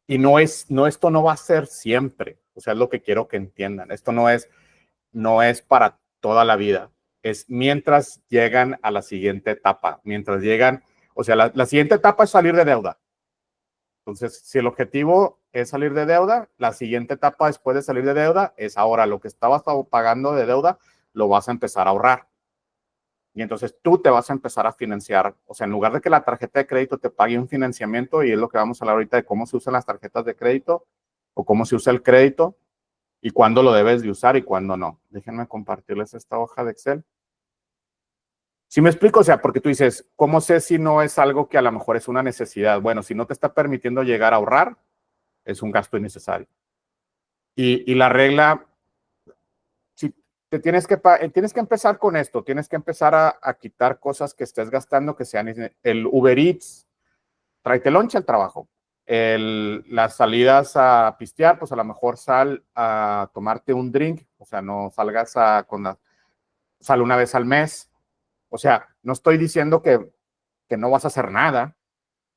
Y esto no va a ser siempre, o sea, es lo que quiero que entiendan. Esto no es para toda la vida, es mientras llegan a la siguiente etapa, o sea, la siguiente etapa es salir de deuda. Entonces, si el objetivo es salir de deuda, la siguiente etapa después de salir de deuda es ahora lo que estabas pagando de deuda, lo vas a empezar a ahorrar. Y entonces tú te vas a empezar a financiar. O sea, en lugar de que la tarjeta de crédito te pague un financiamiento, y es lo que vamos a hablar ahorita de cómo se usan las tarjetas de crédito o cómo se usa el crédito y cuándo lo debes de usar y cuándo no. Déjenme compartirles esta hoja de Excel. ¿Sí me explico? O sea, porque tú dices, ¿cómo sé si no es algo que a lo mejor es una necesidad? Bueno, si no te está permitiendo llegar a ahorrar, es un gasto innecesario. Y la regla, si tienes que empezar con esto, tienes que empezar a quitar cosas que estés gastando, que sean el Uber Eats, tráete lonche al trabajo. Las salidas a pistear, pues a lo mejor sal a tomarte un drink, o sea, no salgas sal una vez al mes. O sea, no estoy diciendo que no vas a hacer nada,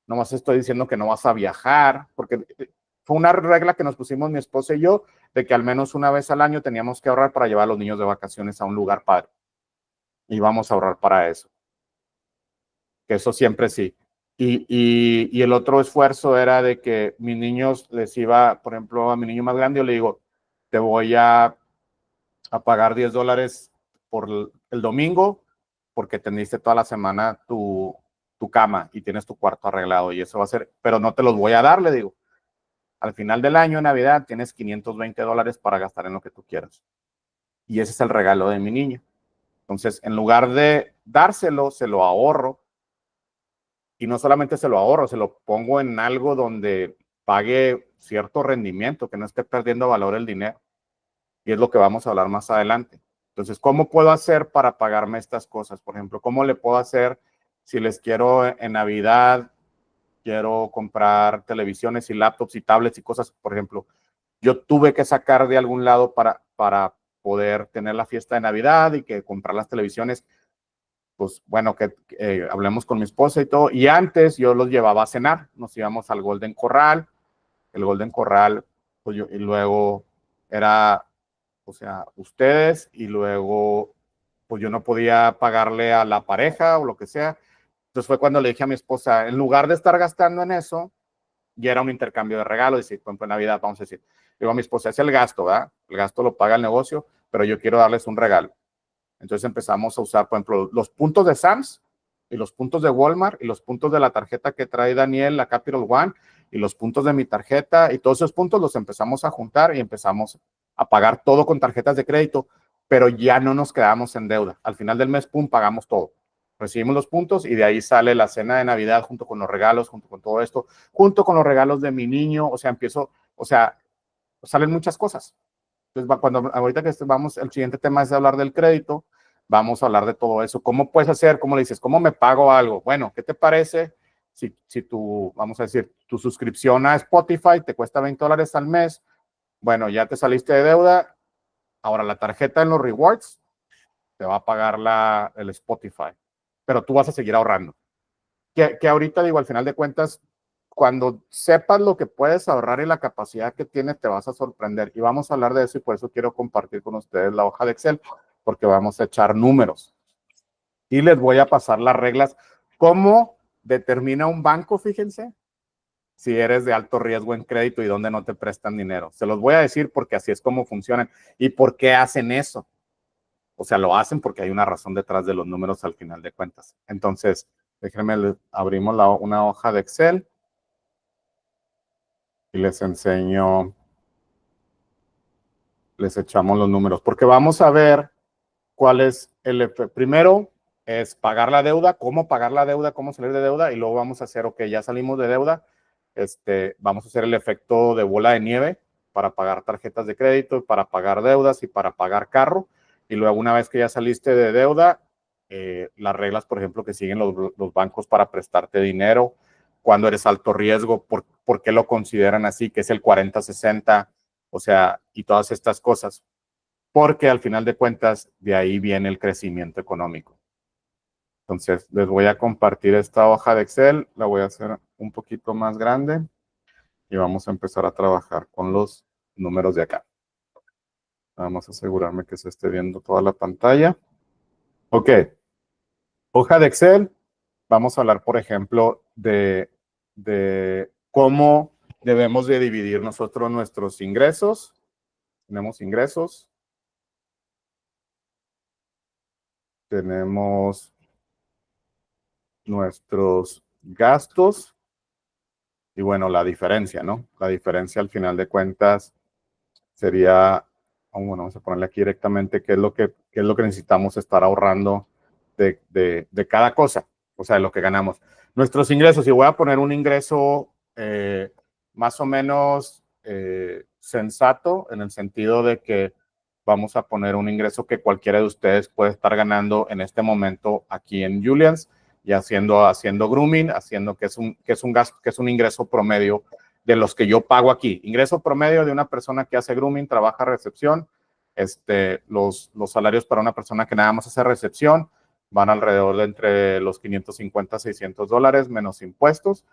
no más estoy diciendo que no vas a viajar, porque fue una regla que nos pusimos mi esposa y yo, de que al menos una vez al año teníamos que ahorrar para llevar a los niños de vacaciones a un lugar padre. Y vamos a ahorrar para eso. Que eso siempre sí. Y el otro esfuerzo era de que mis niños les iba, por ejemplo, a mi niño más grande, yo le digo, te voy a pagar $10 por el domingo porque tendiste toda la semana tu cama y tienes tu cuarto arreglado y eso va a ser, pero no te los voy a dar, le digo. Al final del año, en Navidad, tienes $520 para gastar en lo que tú quieras. Y ese es el regalo de mi niño. Entonces, en lugar de dárselo, se lo ahorro. Y no solamente se lo ahorro, se lo pongo en algo donde pague cierto rendimiento, que no esté perdiendo valor el dinero. Y es lo que vamos a hablar más adelante. Entonces, ¿cómo puedo hacer para pagarme estas cosas? Por ejemplo, ¿cómo le puedo hacer si les quiero en Navidad, quiero comprar televisiones y laptops y tablets y cosas? Por ejemplo, yo tuve que sacar de algún lado para poder tener la fiesta de Navidad y que comprar las televisiones. Pues bueno, que hablemos con mi esposa y todo. Y antes yo los llevaba a cenar, nos íbamos al Golden Corral. El Golden Corral, pues y luego era, o sea, ustedes, y luego, pues yo no podía pagarle a la pareja o lo que sea. Entonces fue cuando le dije a mi esposa, en lugar de estar gastando en eso, ya era un intercambio de regalos, decir, por ejemplo, en Navidad, vamos a decir, digo a mi esposa, es el gasto, ¿verdad? El gasto lo paga el negocio, pero yo quiero darles un regalo. Entonces empezamos a usar, por ejemplo, los puntos de Sam's y los puntos de Walmart y los puntos de la tarjeta que trae Daniel, la Capital One, y los puntos de mi tarjeta, y todos esos puntos los empezamos a juntar y empezamos a pagar todo con tarjetas de crédito, pero ya no nos quedamos en deuda. Al final del mes, pum, pagamos todo. Recibimos los puntos y de ahí sale la cena de Navidad junto con los regalos, junto con todo esto, junto con los regalos de mi niño, o sea, empiezo, o sea, salen muchas cosas. Entonces, cuando ahorita que vamos, el siguiente tema es hablar del crédito, vamos a hablar de todo eso. ¿Cómo puedes hacer? ¿Cómo le dices? ¿Cómo me pago algo? Bueno, ¿qué te parece si tu, vamos a decir, tu suscripción a Spotify te cuesta $20 al mes? Bueno, ya te saliste de deuda. Ahora la tarjeta en los rewards te va a pagar el Spotify, pero tú vas a seguir ahorrando. Que ahorita digo, al final de cuentas, cuando sepas lo que puedes ahorrar y la capacidad que tienes, te vas a sorprender. Y vamos a hablar de eso y por eso quiero compartir con ustedes la hoja de Excel, porque vamos a echar números. Y les voy a pasar las reglas. ¿Cómo determina un banco, fíjense, si eres de alto riesgo en crédito y dónde no te prestan dinero? Se los voy a decir porque así es como funcionan. ¿Y por qué hacen eso? O sea, lo hacen porque hay una razón detrás de los números al final de cuentas. Entonces, déjenme, abrimos una hoja de Excel y les enseño, les echamos los números, porque vamos a ver cuál es primero es pagar la deuda, cómo pagar la deuda, cómo salir de deuda, y luego vamos a hacer, ok, ya salimos de deuda, vamos a hacer el efecto de bola de nieve para pagar tarjetas de crédito, para pagar deudas y para pagar carro, y luego una vez que ya saliste de deuda, las reglas, por ejemplo, que siguen los bancos para prestarte dinero, cuando eres alto riesgo, por qué lo consideran así, que es el 40-60, o sea, y todas estas cosas, porque al final de cuentas de ahí viene el crecimiento económico. Entonces, les voy a compartir esta hoja de Excel, la voy a hacer un poquito más grande y vamos a empezar a trabajar con los números de acá. Vamos a asegurarme que se esté viendo toda la pantalla. Ok, hoja de Excel, vamos a hablar, por ejemplo, de cómo debemos de dividir nosotros nuestros ingresos. Tenemos ingresos, tenemos nuestros gastos y bueno, la diferencia, ¿no? La diferencia al final de cuentas sería, bueno, vamos a ponerle aquí directamente qué es lo que necesitamos estar ahorrando de cada cosa, o sea, de lo que ganamos. Nuestros ingresos, y voy a poner un ingreso más o menos sensato en el sentido de que vamos a poner un ingreso que cualquiera de ustedes puede estar ganando en este momento aquí en Julians y haciendo grooming, haciendo que es un gasto, que es un ingreso promedio de los que yo pago aquí. Ingreso promedio de una persona que hace grooming, trabaja recepción, los salarios para una persona que nada más hace recepción van alrededor de entre los $550 a $600 menos impuestos.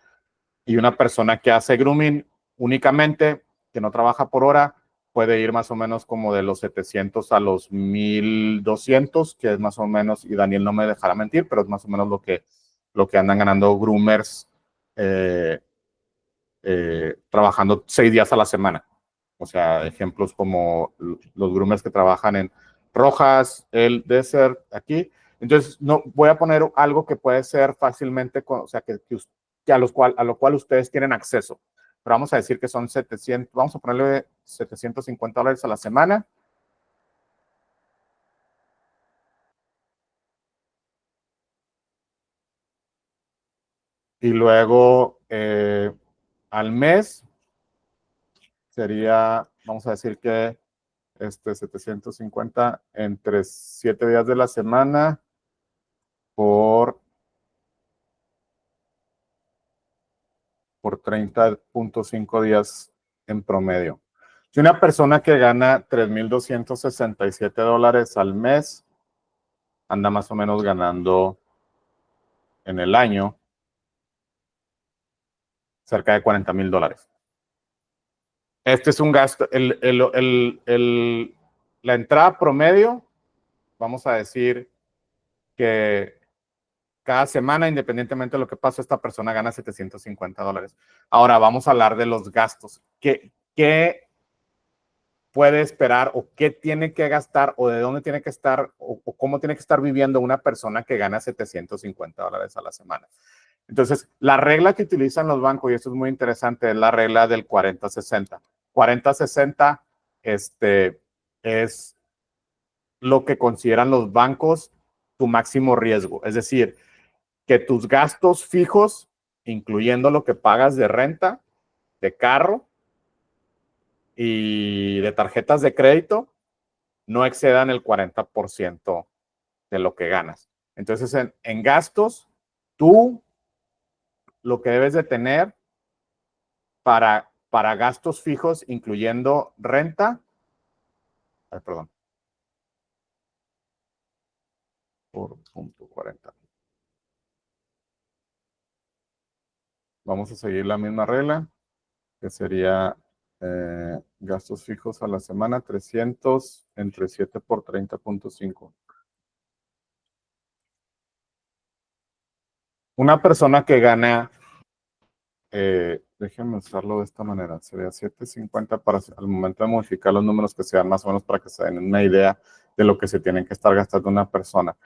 Y una persona que hace grooming únicamente, que no trabaja por hora, puede ir más o menos como de los 700 a los 1200, que es más o menos, y Daniel no me dejará mentir, pero es más o menos lo que andan ganando groomers trabajando 6 días a la semana. O sea, ejemplos como los groomers que trabajan en Rojas, el Desert, aquí. Entonces, no, voy a poner algo que puede ser fácilmente, o sea, a lo cual ustedes tienen acceso. Pero vamos a decir que son 700, vamos a ponerle $750 a la semana. Y luego al mes sería, vamos a decir que 750 entre 7 días de la semana por 30.5 días en promedio. Si una persona que gana $3,267 al mes anda más o menos ganando en el año cerca de $40,000. Este es un gasto, la entrada promedio, vamos a decir que cada semana, independientemente de lo que pase, esta persona gana $750. Ahora vamos a hablar de los gastos. ¿Qué puede esperar o qué tiene que gastar o de dónde tiene que estar o cómo tiene que estar viviendo una persona que gana $750 a la semana? Entonces, la regla que utilizan los bancos, y esto es muy interesante, es la regla del 40-60. 40-60 es lo que consideran los bancos tu máximo riesgo. Es decir, que tus gastos fijos, incluyendo lo que pagas de renta, de carro y de tarjetas de crédito, no excedan el 40% de lo que ganas. Entonces, en gastos, tú lo que debes de tener para gastos fijos, incluyendo renta, perdón, por punto 40. Vamos a seguir la misma regla, que sería gastos fijos a la semana, 300 entre 7 por 30.5. Una persona que gana, déjenme usarlo de esta manera, sería 750 para al momento de modificar los números que sean más o menos para que se den una idea de lo que se tienen que estar gastando una persona.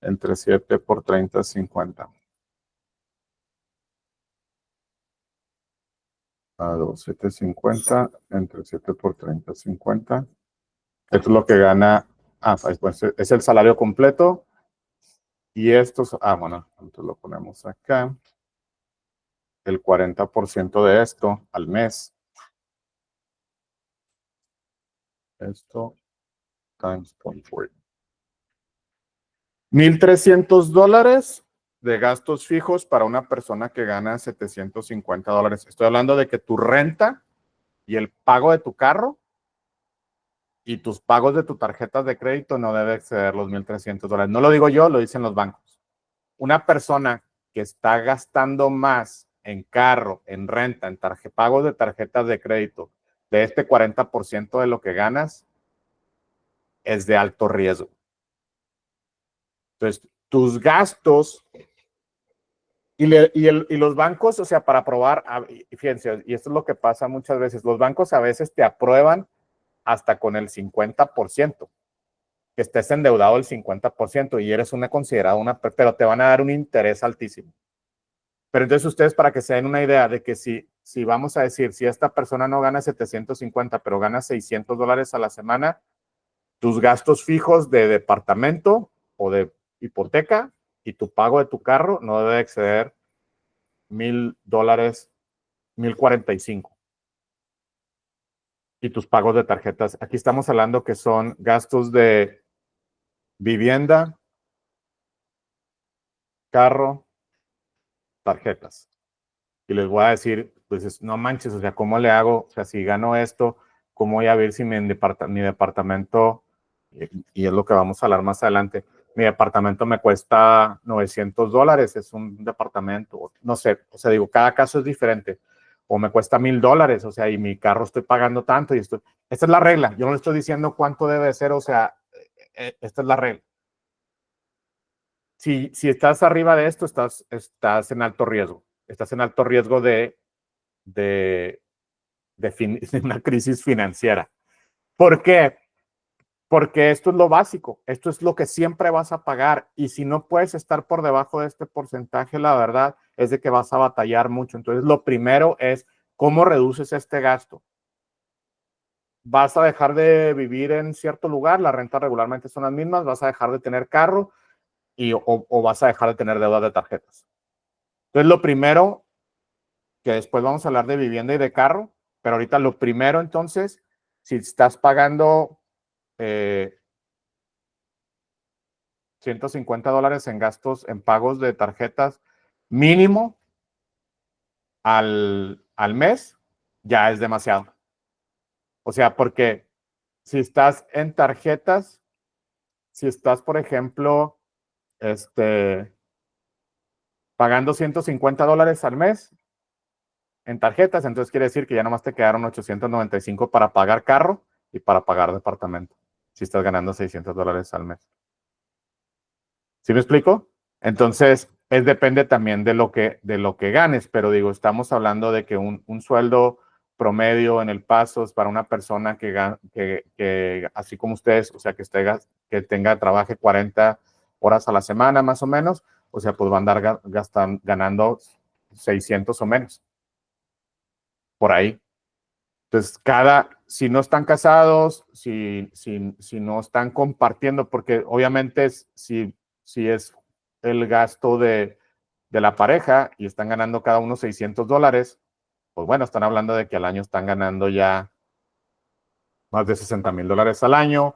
Entre 7 por 30, 50. A 2, 750 entre 7 por 30, 50. Esto es lo que gana. Pues es el salario completo. Y estos, bueno, entonces lo ponemos acá. El 40% de esto al mes. Esto times 0.4. $1,300 de gastos fijos para una persona que gana $750. Estoy hablando de que tu renta y el pago de tu carro y tus pagos de tu tarjeta de crédito no debe exceder los $1,300. No lo digo yo, lo dicen los bancos. Una persona que está gastando más en carro, en renta, en pagos de tarjetas de crédito, de este 40% de lo que ganas, es de alto riesgo. Entonces, tus gastos y los bancos, o sea, para probar, fíjense, y esto es lo que pasa muchas veces, los bancos a veces te aprueban hasta con el 50%, que estés endeudado el 50% y eres considerada pero te van a dar un interés altísimo. Pero entonces ustedes, para que se den una idea de que si vamos a decir, si esta persona no gana 750, pero gana $600 a la semana, tus gastos fijos de departamento o de hipoteca y tu pago de tu carro no debe exceder $1,000, 1,045. Y tus pagos de tarjetas, aquí estamos hablando que son gastos de vivienda, carro, tarjetas. Y les voy a decir, pues no manches, o sea, ¿cómo le hago? O sea, si gano esto, ¿cómo voy a ver si mi departamento, y es lo que vamos a hablar más adelante, mi departamento me cuesta $900, es un departamento, no sé, o sea, digo, cada caso es diferente, o me cuesta $1,000, o sea, y mi carro estoy pagando tanto, esta es la regla, yo no le estoy diciendo cuánto debe ser, o sea, esta es la regla. Si estás arriba de esto, estás en alto riesgo, estás en alto riesgo de una crisis financiera. ¿Por qué? Porque esto es lo básico, esto es lo que siempre vas a pagar y si no puedes estar por debajo de este porcentaje, la verdad es de que vas a batallar mucho. Entonces, lo primero es cómo reduces este gasto. Vas a dejar de vivir en cierto lugar, las rentas regularmente son las mismas, vas a dejar de tener carro o vas a dejar de tener deudas de tarjetas. Entonces, lo primero, que después vamos a hablar de vivienda y de carro, pero ahorita lo primero entonces, si estás pagando $150 en gastos, en pagos de tarjetas mínimo al mes, ya es demasiado. O sea, porque si estás en tarjetas, si estás, por ejemplo, pagando $150 al mes en tarjetas, entonces quiere decir que ya nomás te quedaron 895 para pagar carro y para pagar departamento, si estás ganando $600 al mes. ¿Sí me explico? Entonces, depende también de lo que ganes, pero digo, estamos hablando de que un sueldo promedio en El Paso es para una persona que así como ustedes, o sea, trabaje 40 horas a la semana más o menos, o sea, pues va a andar ganando 600 o menos, por ahí. Entonces, si no están casados, si no están compartiendo, porque obviamente si es el gasto de la pareja y están ganando cada uno $600, pues bueno, están hablando de que al año están ganando ya más de $60,000 al año.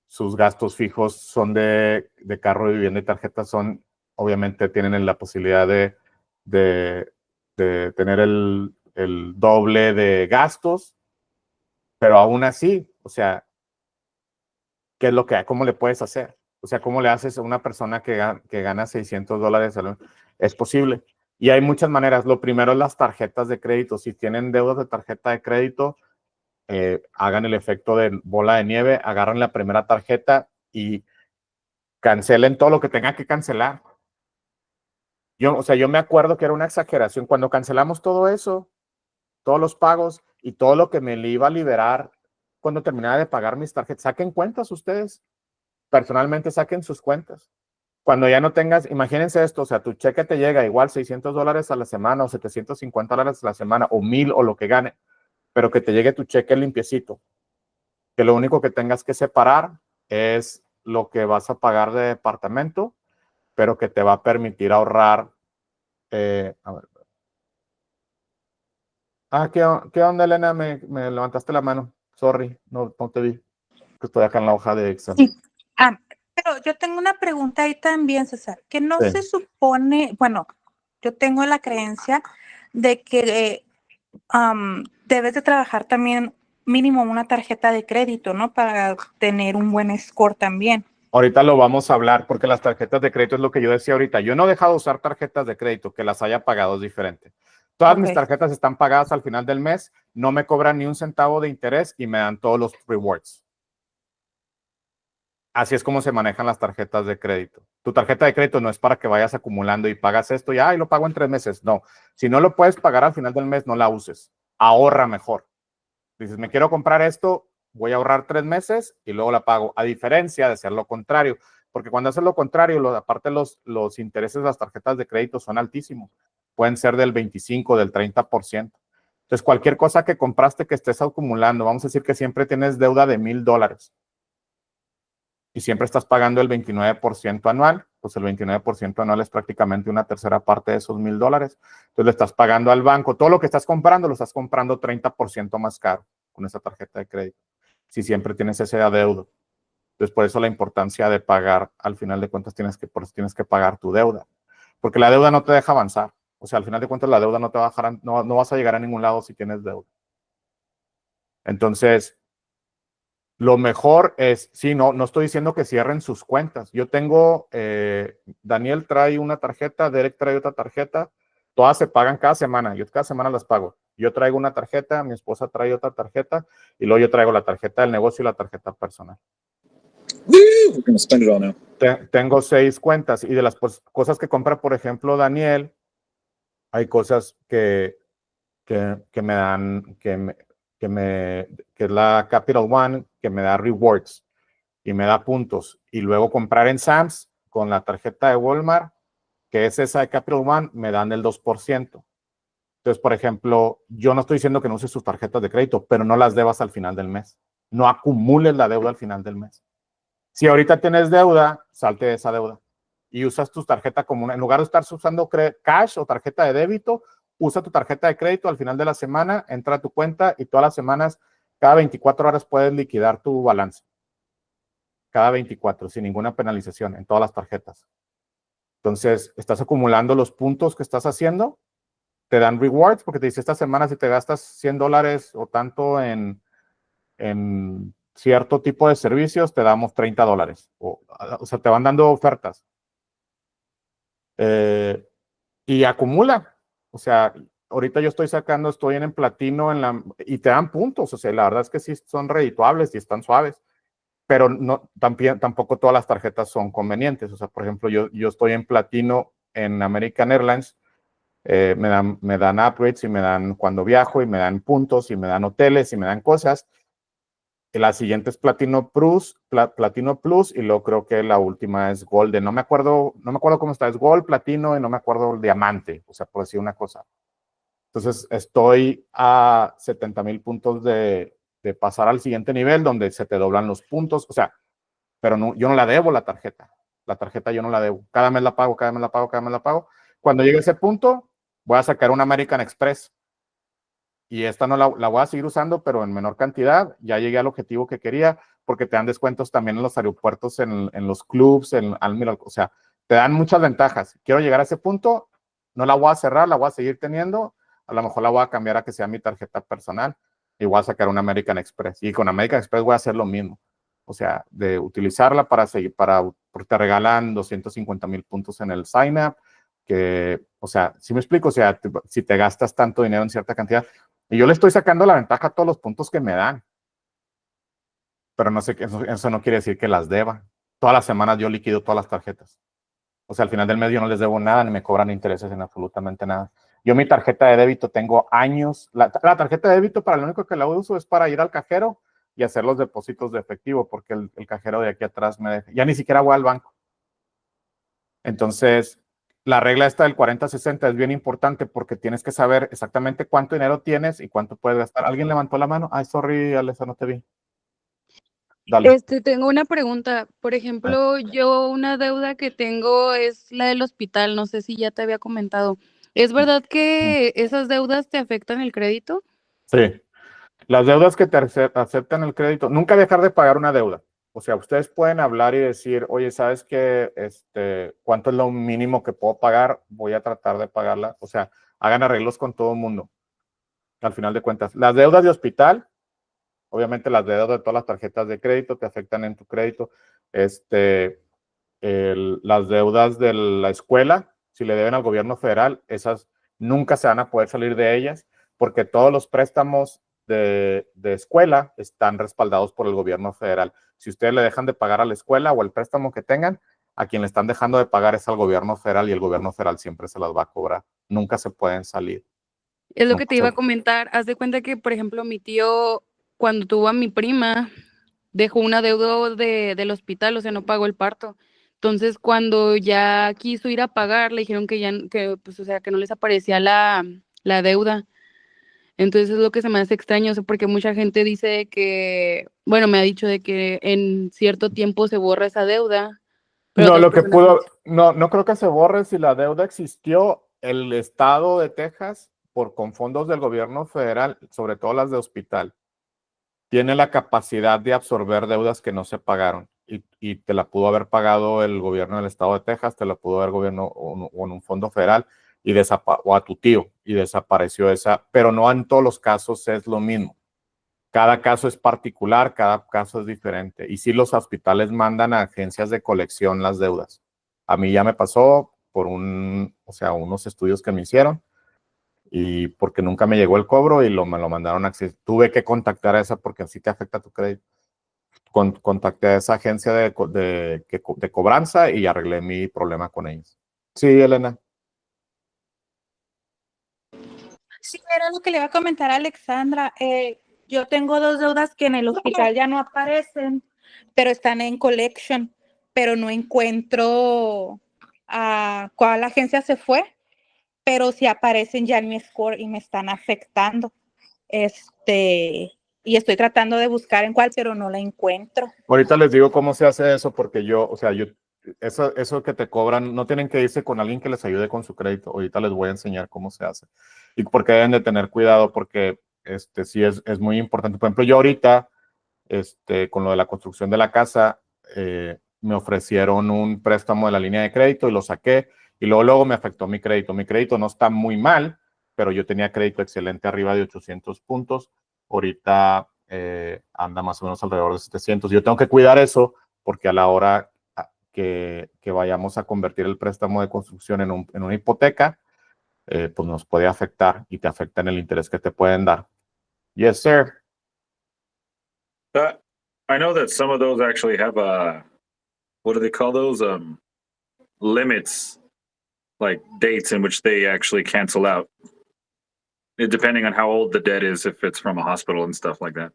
Sus gastos fijos son de carro, de vivienda y tarjeta obviamente tienen la posibilidad de, de tener el doble de gastos, pero aún así, o sea, ¿qué es cómo le puedes hacer? O sea, ¿cómo le haces a una persona que gana $600 al año? Es posible. Y hay muchas maneras. Lo primero es las tarjetas de crédito. Si tienen deudas de tarjeta de crédito, hagan el efecto de bola de nieve, agarran la primera tarjeta y cancelen todo lo que tengan que cancelar. O sea, yo me acuerdo que era una exageración. Cuando cancelamos todo eso, todos los pagos y todo lo que me le iba a liberar cuando terminaba de pagar mis tarjetas, saquen cuentas ustedes. Personalmente saquen sus cuentas. Cuando ya no tengas, imagínense esto, o sea, tu cheque te llega igual $600 a la semana o $750 a la semana o 1,000 o lo que gane, pero que te llegue tu cheque limpiecito, que lo único que tengas que separar es lo que vas a pagar de departamento, pero que te va a permitir ahorrar. A ver. ¿Qué onda, Elena? Me levantaste la mano. Sorry, no te vi. Que estoy acá en la hoja de Excel. Sí. Pero yo tengo una pregunta ahí también, César, que no se supone, bueno, yo tengo la creencia de que debes de trabajar también mínimo una tarjeta de crédito, ¿no? Para tener un buen score también. Ahorita lo vamos a hablar porque las tarjetas de crédito es lo que yo decía ahorita. Yo no he dejado de usar tarjetas de crédito, que las haya pagado es diferente. Todas mis tarjetas están pagadas al final del mes, no me cobran ni un centavo de interés y me dan todos los rewards. Así es como se manejan las tarjetas de crédito. Tu tarjeta de crédito no es para que vayas acumulando y pagas esto y lo pago en 3 meses. No, si no lo puedes pagar al final del mes, no la uses. Ahorra mejor. Dices, me quiero comprar esto, voy a ahorrar 3 meses y luego la pago. A diferencia de hacer lo contrario, porque cuando haces lo contrario, aparte los intereses de las tarjetas de crédito son altísimos. Pueden ser del 25, del 30%. Entonces, cualquier cosa que compraste que estés acumulando, vamos a decir que siempre tienes deuda de $1,000 y siempre estás pagando el 29% anual, pues el 29% anual es prácticamente una tercera parte de esos $1,000. Entonces le estás pagando al banco. Todo lo que estás comprando, lo estás comprando 30% más caro con esa tarjeta de crédito, si siempre tienes ese adeudo. Entonces, por eso la importancia de pagar, al final de cuentas, tienes que pagar tu deuda. Porque la deuda no te deja avanzar. O sea, al final de cuentas, la deuda no te va a dejar, no vas a llegar a ningún lado si tienes deuda. Entonces, lo mejor es, sí, no estoy diciendo que cierren sus cuentas. Yo tengo, Daniel trae una tarjeta, Derek trae otra tarjeta, todas se pagan cada semana, yo cada semana las pago. Yo traigo una tarjeta, mi esposa trae otra tarjeta y luego yo traigo la tarjeta del negocio y la tarjeta personal. We're gonna spend it all now. Tengo 6 cuentas y de las cosas que compra, por ejemplo, Daniel, hay cosas que me dan, que es la Capital One, que me da rewards y me da puntos. Y luego comprar en Sam's con la tarjeta de Walmart, que es esa de Capital One, me dan el 2%. Entonces, por ejemplo, yo no estoy diciendo que no uses tus tarjetas de crédito, pero no las debas al final del mes. No acumules la deuda al final del mes. Si ahorita tienes deuda, salte de esa deuda y usas tu tarjeta como en lugar de estar usando cash o tarjeta de débito, usa tu tarjeta de crédito al final de la semana, entra a tu cuenta y todas las semanas, cada 24 horas puedes liquidar tu balance. Cada 24, sin ninguna penalización en todas las tarjetas. Entonces, estás acumulando los puntos que estás haciendo, te dan rewards porque te dice esta semana si te gastas $100 o tanto en cierto tipo de servicios, te damos $30. O sea, te van dando ofertas. Y acumula. O sea, ahorita yo estoy en platino y te dan puntos. O sea, la verdad es que sí son redituables y están suaves. pero no, tampoco todas las tarjetas son convenientes. O sea, por ejemplo, yo estoy en platino en American Airlines, me dan upgrades y me dan cuando viajo y me dan puntos y me dan hoteles y me dan cosas. La siguiente es Platino Plus, Platino Plus y luego creo que la última es Golden. No me acuerdo cómo está, es Gold, Platino y no me acuerdo el Diamante, o sea, por decir una cosa. Entonces estoy a 70,000 puntos de pasar al siguiente nivel donde se te doblan los puntos, o sea, pero no, yo no la debo la tarjeta. La tarjeta yo no la debo. Cada mes la pago, cada mes la pago, cada mes la pago. Cuando llegue a ese punto, voy a sacar una American Express. Y esta no la voy a seguir usando, pero en menor cantidad. Ya llegué al objetivo que quería, porque te dan descuentos también en los aeropuertos, en los clubs, o sea, te dan muchas ventajas. Quiero llegar a ese punto, no la voy a cerrar, la voy a seguir teniendo. A lo mejor la voy a cambiar a que sea mi tarjeta personal y voy a sacar una American Express. Y con American Express voy a hacer lo mismo. O sea, de utilizarla para seguir, porque te regalan 250,000 puntos en el sign up, que, o sea, si me explico, o sea, si te gastas tanto dinero en cierta cantidad, y yo le estoy sacando la ventaja a todos los puntos que me dan. Pero no sé, eso no quiere decir que las deba. Todas las semanas yo liquido todas las tarjetas. O sea, al final del mes yo no les debo nada, ni me cobran intereses en absolutamente nada. Yo mi tarjeta de débito tengo años. La tarjeta de débito para lo único que la uso es para ir al cajero y hacer los depósitos de efectivo, porque el cajero de aquí atrás me deja. Ya ni siquiera voy al banco. Entonces, la regla esta del 40-60 es bien importante porque tienes que saber exactamente cuánto dinero tienes y cuánto puedes gastar. ¿Alguien levantó la mano? Ay, sorry, Alessa, no te vi. Dale. Tengo una pregunta. Por ejemplo, yo una deuda que tengo es la del hospital. No sé si ya te había comentado. ¿Es verdad que esas deudas te afectan el crédito? Sí. Las deudas que te aceptan el crédito, nunca dejar de pagar una deuda. O sea, ustedes pueden hablar y decir, oye, ¿sabes qué? ¿Cuánto es lo mínimo que puedo pagar? Voy a tratar de pagarla. O sea, hagan arreglos con todo el mundo. Al final de cuentas, las deudas de hospital, obviamente las deudas de todas las tarjetas de crédito te afectan en tu crédito. Las deudas de la escuela, si le deben al gobierno federal, esas nunca se van a poder salir de ellas porque todos los préstamos de escuela están respaldados por el gobierno federal. Si ustedes le dejan de pagar a la escuela o el préstamo que tengan, a quien le están dejando de pagar es al gobierno federal y el gobierno federal siempre se las va a cobrar. Nunca se pueden salir. Es lo que te iba a comentar. Haz de cuenta que, por ejemplo, mi tío, cuando tuvo a mi prima, dejó una deuda del hospital, o sea, no pagó el parto. Entonces, cuando ya quiso ir a pagar, le dijeron pues, o sea, que no les aparecía la deuda. Entonces, es lo que se me hace extraño, o sea, porque mucha gente dice que, bueno, me ha dicho de que en cierto tiempo se borra esa deuda. Pero no creo que se borre si la deuda existió. El estado de Texas, con fondos del gobierno federal, sobre todo las de hospital, tiene la capacidad de absorber deudas que no se pagaron y te la pudo haber pagado el gobierno del estado de Texas, te la pudo haber gobierno o en un fondo federal o a tu tío y desapareció esa, pero no en todos los casos es lo mismo. Cada caso es particular, cada caso es diferente. Y sí, los hospitales mandan a agencias de colección las deudas. A mí ya me pasó por unos estudios que me hicieron y porque nunca me llegó el cobro y me lo mandaron a tuve que contactar a esa porque así te afecta tu crédito. Contacté a esa agencia de cobranza y arreglé mi problema con ellos. Sí, Elena. Sí, era lo que le iba a comentar a Alexandra. Yo tengo 2 deudas que en el hospital ya no aparecen, pero están en collection, pero no encuentro a cuál agencia se fue, pero sí aparecen ya en mi score y me están afectando. Y estoy tratando de buscar en cuál, pero no la encuentro. Ahorita les digo cómo se hace eso porque eso que te cobran, no tienen que irse con alguien que les ayude con su crédito. Ahorita les voy a enseñar cómo se hace. Y porque deben de tener cuidado porque sí es muy importante. Por ejemplo, yo ahorita, con lo de la construcción de la casa, me ofrecieron un préstamo de la línea de crédito y lo saqué. Y luego me afectó mi crédito. Mi crédito no está muy mal, pero yo tenía crédito excelente arriba de 800 puntos. Ahorita anda más o menos alrededor de 700. Yo tengo que cuidar eso porque a la hora que vayamos a convertir el préstamo de construcción en una hipoteca, pues nos puede afectar y te afecta en el interés que te pueden dar. Yes, sir. I know that some of those actually have what do they call those? Limits, like dates in which they actually cancel out. Depending on how old the debt is, if it's from a hospital and stuff like that.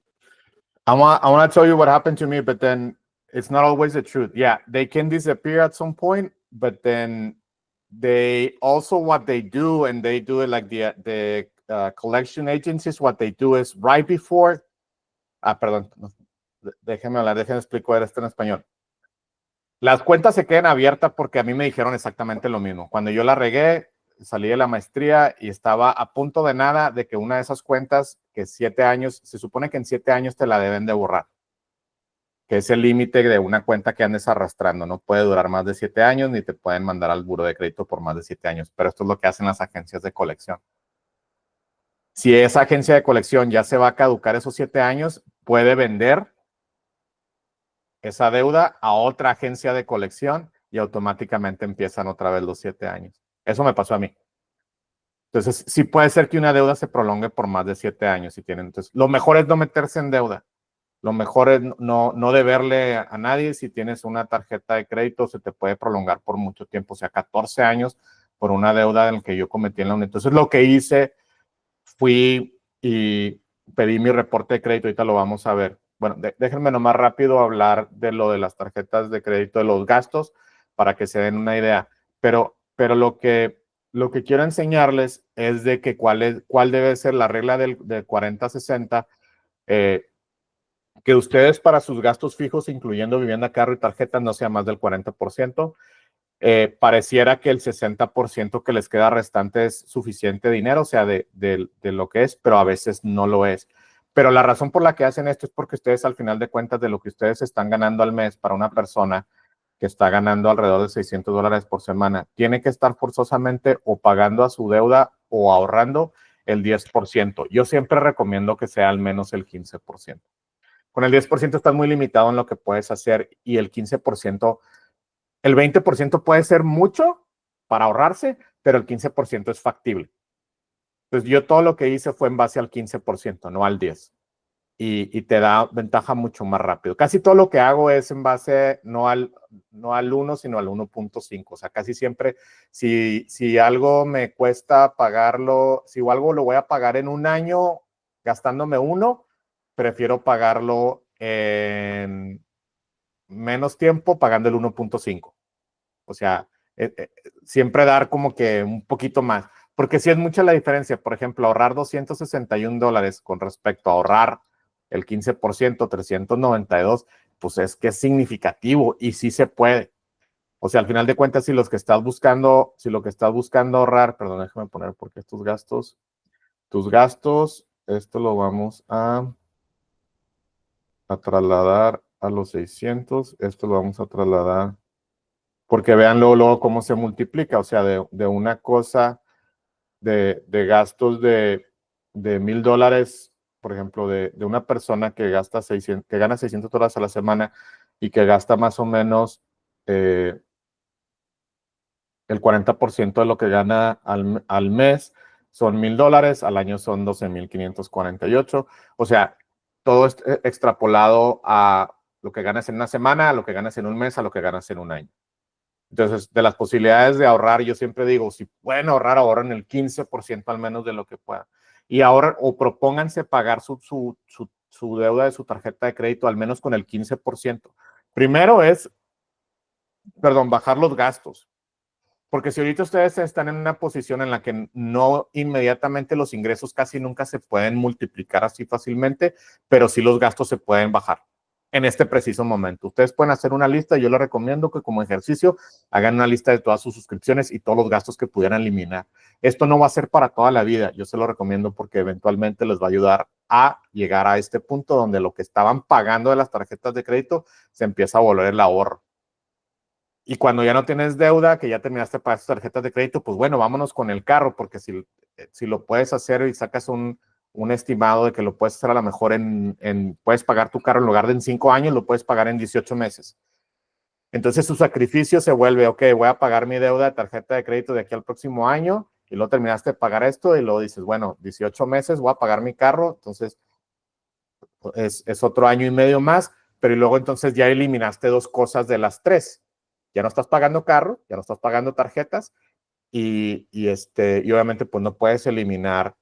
I want to tell you what happened to me, but then it's not always the truth. Yeah, they can disappear at some point, but then they also what they do, and they do it like the collection agencies. What they do is right before. Perdón, déjenme explicar esto en español. Las cuentas se quedan abiertas porque a mí me dijeron exactamente lo mismo. Cuando yo la regué, salí de la maestría y estaba a punto de nada de que una de esas cuentas, que 7 años, se supone que en 7 años te la deben de borrar, que es el límite de una cuenta que andes arrastrando. No puede durar más de 7 años ni te pueden mandar al buro de crédito por más de 7 años. Pero esto es lo que hacen las agencias de colección. Si esa agencia de colección ya se va a caducar esos 7 años, puede vender esa deuda a otra agencia de colección y automáticamente empiezan otra vez los 7 años. Eso me pasó a mí. Entonces, sí puede ser que una deuda se prolongue por más de 7 años. Si tienen. Entonces, lo mejor es no meterse en deuda. Lo mejor es no deberle a nadie. Si tienes una tarjeta de crédito, se te puede prolongar por mucho tiempo, o sea, 14 años por una deuda en la que yo cometí en la UNED. Entonces, lo que hice, fui y pedí mi reporte de crédito. Ahorita lo vamos a ver. Bueno, déjenme nomás rápido hablar de lo de las tarjetas de crédito, de los gastos, para que se den una idea. Pero lo que quiero enseñarles es de que cuál debe ser la regla del 40-60, que ustedes para sus gastos fijos, incluyendo vivienda, carro y tarjetas, no sea más del 40%. Pareciera que el 60% que les queda restante es suficiente dinero, o sea, de lo que es, pero a veces no lo es. Pero la razón por la que hacen esto es porque ustedes, al final de cuentas, de lo que ustedes están ganando al mes, para una persona que está ganando alrededor de $600 por semana, tiene que estar forzosamente o pagando a su deuda o ahorrando el 10%. Yo siempre recomiendo que sea al menos el 15%. Con el 10% estás muy limitado en lo que puedes hacer, y el 15%, el 20% puede ser mucho para ahorrarse, pero el 15% es factible. Entonces, yo todo lo que hice fue en base al 15%, no al 10%. Y te da ventaja mucho más rápido. Casi todo lo que hago es en base no al 1, sino al 1.5. O sea, casi siempre, si algo me cuesta pagarlo, si algo lo voy a pagar en un año gastándome 1, prefiero pagarlo en menos tiempo pagando el 1.5. O sea, siempre dar como que un poquito más. Porque sí es mucha la diferencia. Por ejemplo, ahorrar $261 con respecto a ahorrar el 15%, 392, pues es que es significativo y sí se puede. O sea, al final de cuentas, si lo que estás buscando ahorrar, perdón, déjame poner porque tus gastos, esto lo vamos a trasladar a los 600, esto lo vamos a trasladar, porque vean luego cómo se multiplica, o sea, de una cosa, de gastos de $1,000, por ejemplo, de una persona que gana $600 a la semana y que gasta más o menos el 40% de lo que gana al mes, son $1,000, al año son 12,548. O sea, todo es extrapolado a lo que ganas en una semana, a lo que ganas en un mes, a lo que ganas en un año. Entonces, de las posibilidades de ahorrar, yo siempre digo, si pueden ahorren el 15% al menos de lo que puedan. Y ahora, o propónganse pagar su deuda de su tarjeta de crédito al menos con el 15%. Primero es, bajar los gastos. Porque si ahorita ustedes están en una posición en la que no inmediatamente los ingresos casi nunca se pueden multiplicar así fácilmente, pero sí los gastos se pueden bajar en este preciso momento. Ustedes pueden hacer una lista. Yo les recomiendo que como ejercicio hagan una lista de todas sus suscripciones y todos los gastos que pudieran eliminar. Esto no va a ser para toda la vida. Yo se lo recomiendo porque eventualmente les va a ayudar a llegar a este punto donde lo que estaban pagando de las tarjetas de crédito se empieza a volver el ahorro. Y cuando ya no tienes deuda, que ya terminaste para tus tarjetas de crédito, pues bueno, vámonos con el carro, porque si lo puedes hacer y sacas un estimado de que lo puedes hacer a lo mejor puedes pagar tu carro en lugar de en 5 años, lo puedes pagar en 18 meses. Entonces su sacrificio se vuelve, ok, voy a pagar mi deuda de tarjeta de crédito de aquí al próximo año, y luego terminaste de pagar esto, y luego dices, bueno, 18 meses voy a pagar mi carro, entonces es otro año y medio más, pero y luego entonces ya eliminaste 2 cosas de las 3. Ya no estás pagando carro, ya no estás pagando tarjetas y obviamente pues no puedes eliminar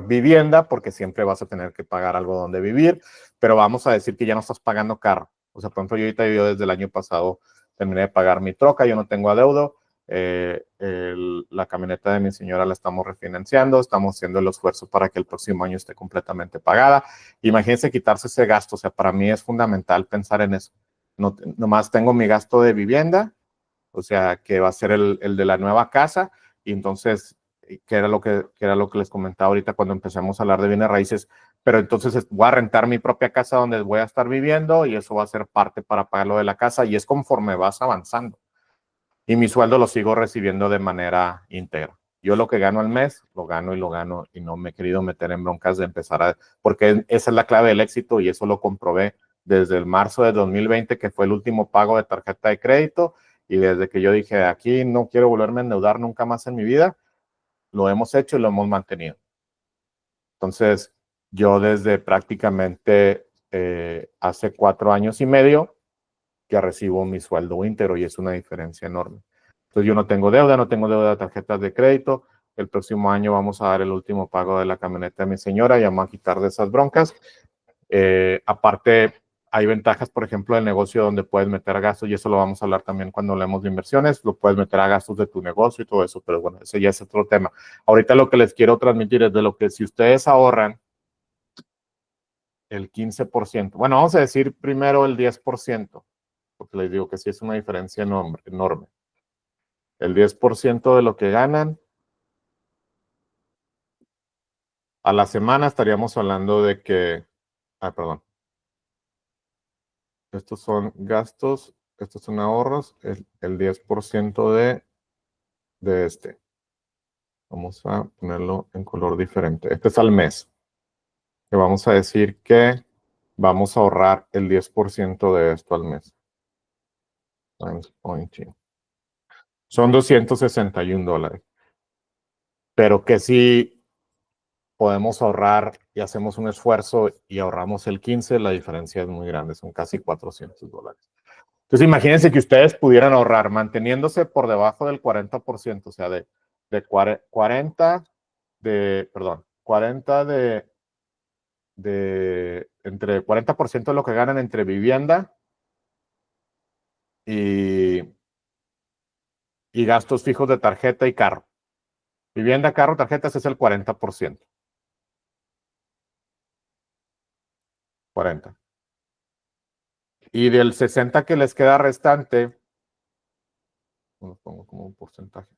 vivienda porque siempre vas a tener que pagar algo donde vivir, pero vamos a decir que ya no estás pagando carro. O sea, por ejemplo, yo desde el año pasado terminé de pagar mi troca, yo no tengo adeudo, la camioneta de mi señora la estamos refinanciando, estamos haciendo el esfuerzo para que el próximo año esté completamente pagada. Imagínense quitarse ese gasto, o sea, para mí es fundamental pensar en eso. No, nomás tengo mi gasto de vivienda, o sea, que va a ser el de la nueva casa, y entonces, que era lo que les comentaba ahorita cuando empezamos a hablar de bienes raíces, pero entonces voy a rentar mi propia casa donde voy a estar viviendo y eso va a ser parte para pagar lo de la casa y es conforme vas avanzando. Y mi sueldo lo sigo recibiendo de manera íntegra. Yo lo que gano al mes, lo gano y no me he querido meter en broncas de porque esa es la clave del éxito y eso lo comprobé desde el marzo de 2020, que fue el último pago de tarjeta de crédito, y desde que yo dije, aquí no quiero volverme a endeudar nunca más en mi vida, lo hemos hecho y lo hemos mantenido. Entonces, yo desde prácticamente hace 4 años y medio que recibo mi sueldo íntegro y es una diferencia enorme. Entonces, yo no tengo deuda de tarjetas de crédito. El próximo año vamos a dar el último pago de la camioneta de mi señora y vamos a quitar de esas broncas. Aparte, hay ventajas, por ejemplo, del negocio donde puedes meter gastos, y eso lo vamos a hablar también cuando hablemos de inversiones, lo puedes meter a gastos de tu negocio y todo eso, pero bueno, ese ya es otro tema. Ahorita lo que les quiero transmitir es de lo que si ustedes ahorran el 15%, bueno, vamos a decir primero el 10%, porque les digo que sí es una diferencia enorme. El 10% de lo que ganan a la semana estaríamos hablando de que, perdón, estos son gastos, estos son ahorros, el 10% de este. Vamos a ponerlo en color diferente. Este es al mes. Que vamos a decir que vamos a ahorrar el 10% de esto al mes. Times 0.2. Son $261. Pero que si podemos ahorrar y hacemos un esfuerzo y ahorramos el 15%, la diferencia es muy grande. Son casi $400. Entonces, imagínense que ustedes pudieran ahorrar manteniéndose por debajo del 40%, o sea, de 40 entre 40% de lo que ganan entre vivienda y gastos fijos de tarjeta y carro. Vivienda, carro, tarjetas es el 40%. 40. Y del 60 que les queda restante, lo pongo como un porcentaje.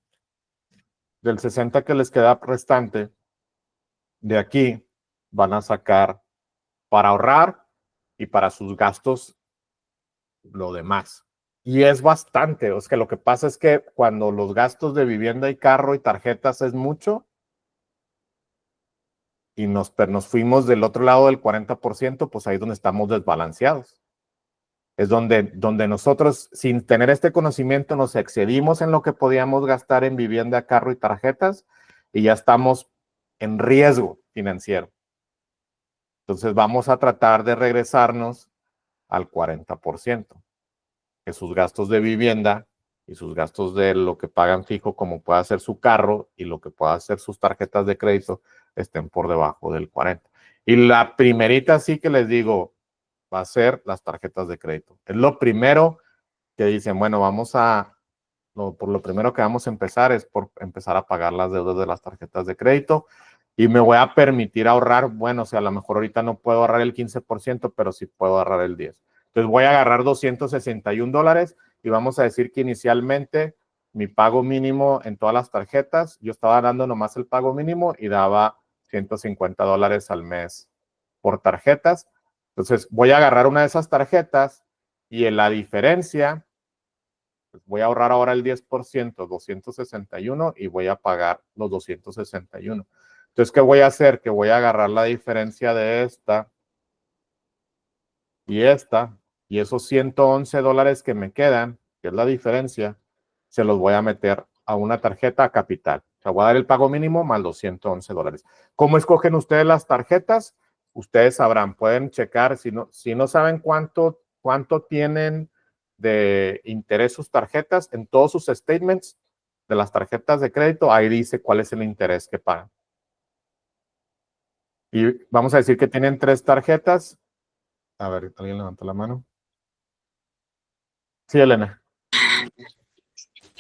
Del 60 que les queda restante, de aquí van a sacar para ahorrar y para sus gastos lo demás. Y es bastante. O sea, lo que pasa es que cuando los gastos de vivienda y carro y tarjetas es mucho y nos fuimos del otro lado del 40%, pues ahí es donde estamos desbalanceados. Es donde nosotros, sin tener este conocimiento, nos excedimos en lo que podíamos gastar en vivienda, carro y tarjetas y ya estamos en riesgo financiero. Entonces vamos a tratar de regresarnos al 40%, que sus gastos de vivienda y sus gastos de lo que pagan fijo, como pueda ser su carro y lo que pueda ser sus tarjetas de crédito, estén por debajo del 40%. Y la primerita sí que les digo, va a ser las tarjetas de crédito. Es lo primero que dicen, bueno, por lo primero que vamos a empezar es por empezar a pagar las deudas de las tarjetas de crédito y me voy a permitir ahorrar, bueno, o sea, a lo mejor ahorita no puedo ahorrar el 15%, pero sí puedo ahorrar el 10%. Entonces voy a agarrar $261 y vamos a decir que inicialmente mi pago mínimo en todas las tarjetas, yo estaba dando nomás el pago mínimo y daba $150 al mes por tarjetas. Entonces voy a agarrar una de esas tarjetas y en la diferencia, pues voy a ahorrar ahora el 10%, 261, y voy a pagar los 261. Entonces, ¿qué voy a hacer? Que voy a agarrar la diferencia de esta y esta, y esos $111 que me quedan, que es la diferencia, se los voy a meter a una tarjeta a capital. O sea, voy a dar el pago mínimo más los $111. ¿Cómo escogen ustedes las tarjetas? ustedes sabrán, pueden checar, si no saben cuánto tienen de interés sus tarjetas, en todos sus statements de las tarjetas de crédito, ahí dice cuál es el interés que pagan. Y vamos a decir que tienen 3 tarjetas. A ver, ¿alguien levantó la mano? Sí, Elena.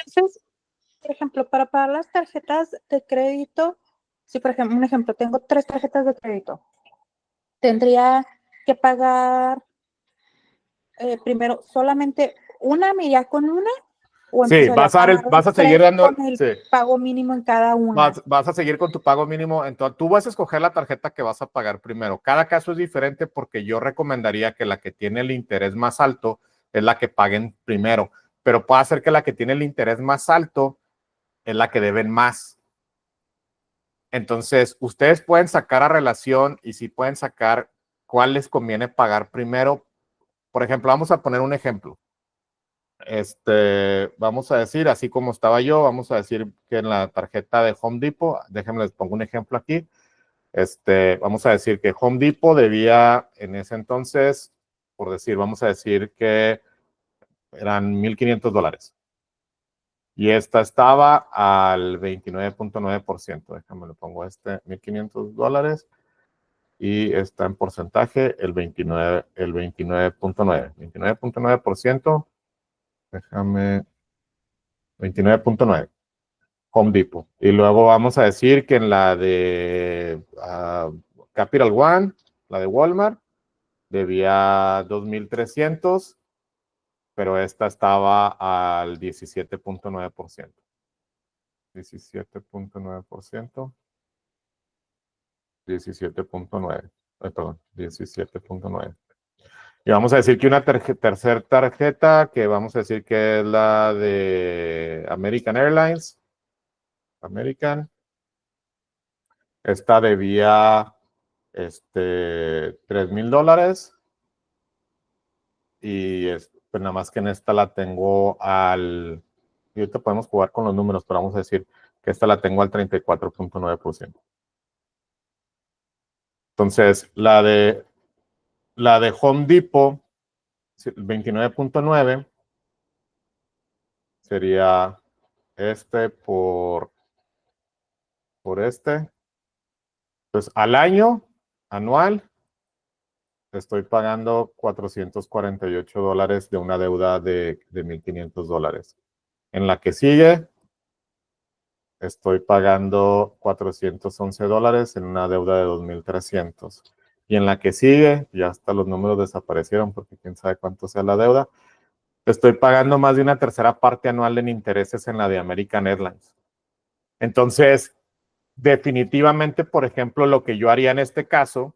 Entonces, por ejemplo, para pagar las tarjetas de crédito, si por ejemplo, un ejemplo, tengo 3 tarjetas de crédito, tendría que pagar primero solamente una, me iría con una, o Sí, empezaría a vas a seguir tres dando, con el sí, pago mínimo en cada una. vas a seguir con tu pago mínimo. Entonces, tú vas a escoger la tarjeta que vas a pagar primero. Cada caso es diferente porque yo recomendaría que la que tiene el interés más alto es la que paguen primero, pero puede ser que la que tiene el interés más alto es la que deben más. Entonces, ustedes pueden sacar a relación y sí pueden sacar cuál les conviene pagar primero. Por ejemplo, vamos a poner un ejemplo. Vamos a decir, así como estaba yo, vamos a decir que en la tarjeta de Home Depot, déjenme les pongo un ejemplo aquí. Vamos a decir que Home Depot debía en ese entonces, por decir, vamos a decir que eran $1,500. Y esta estaba al 29.9%. Déjame le pongo $1,500 y está en porcentaje el 29.9. 29.9%. Déjame 29.9. Home Depot. Y luego vamos a decir que en la de Capital One, la de Walmart, debía 2,300, pero esta estaba al 17.9%. 17.9%. 17.9. Perdón, 17.9. Y vamos a decir que una tercera tarjeta, que vamos a decir que es la de American Airlines. American. Esta debía $3,000. Y pues nada más que en esta la tengo al. Y ahorita podemos jugar con los números, pero vamos a decir que esta la tengo al 34.9%. Entonces, la de Home Depot, 29.9, sería por este. Pues al año, anual, estoy pagando $448 de una deuda de $1,500. En la que sigue, estoy pagando $411 en una deuda de $2,300. Y en la que sigue, ya hasta los números desaparecieron porque quién sabe cuánto sea la deuda, estoy pagando más de una tercera parte anual en intereses en la de American Airlines. Entonces, definitivamente, por ejemplo, lo que yo haría en este caso,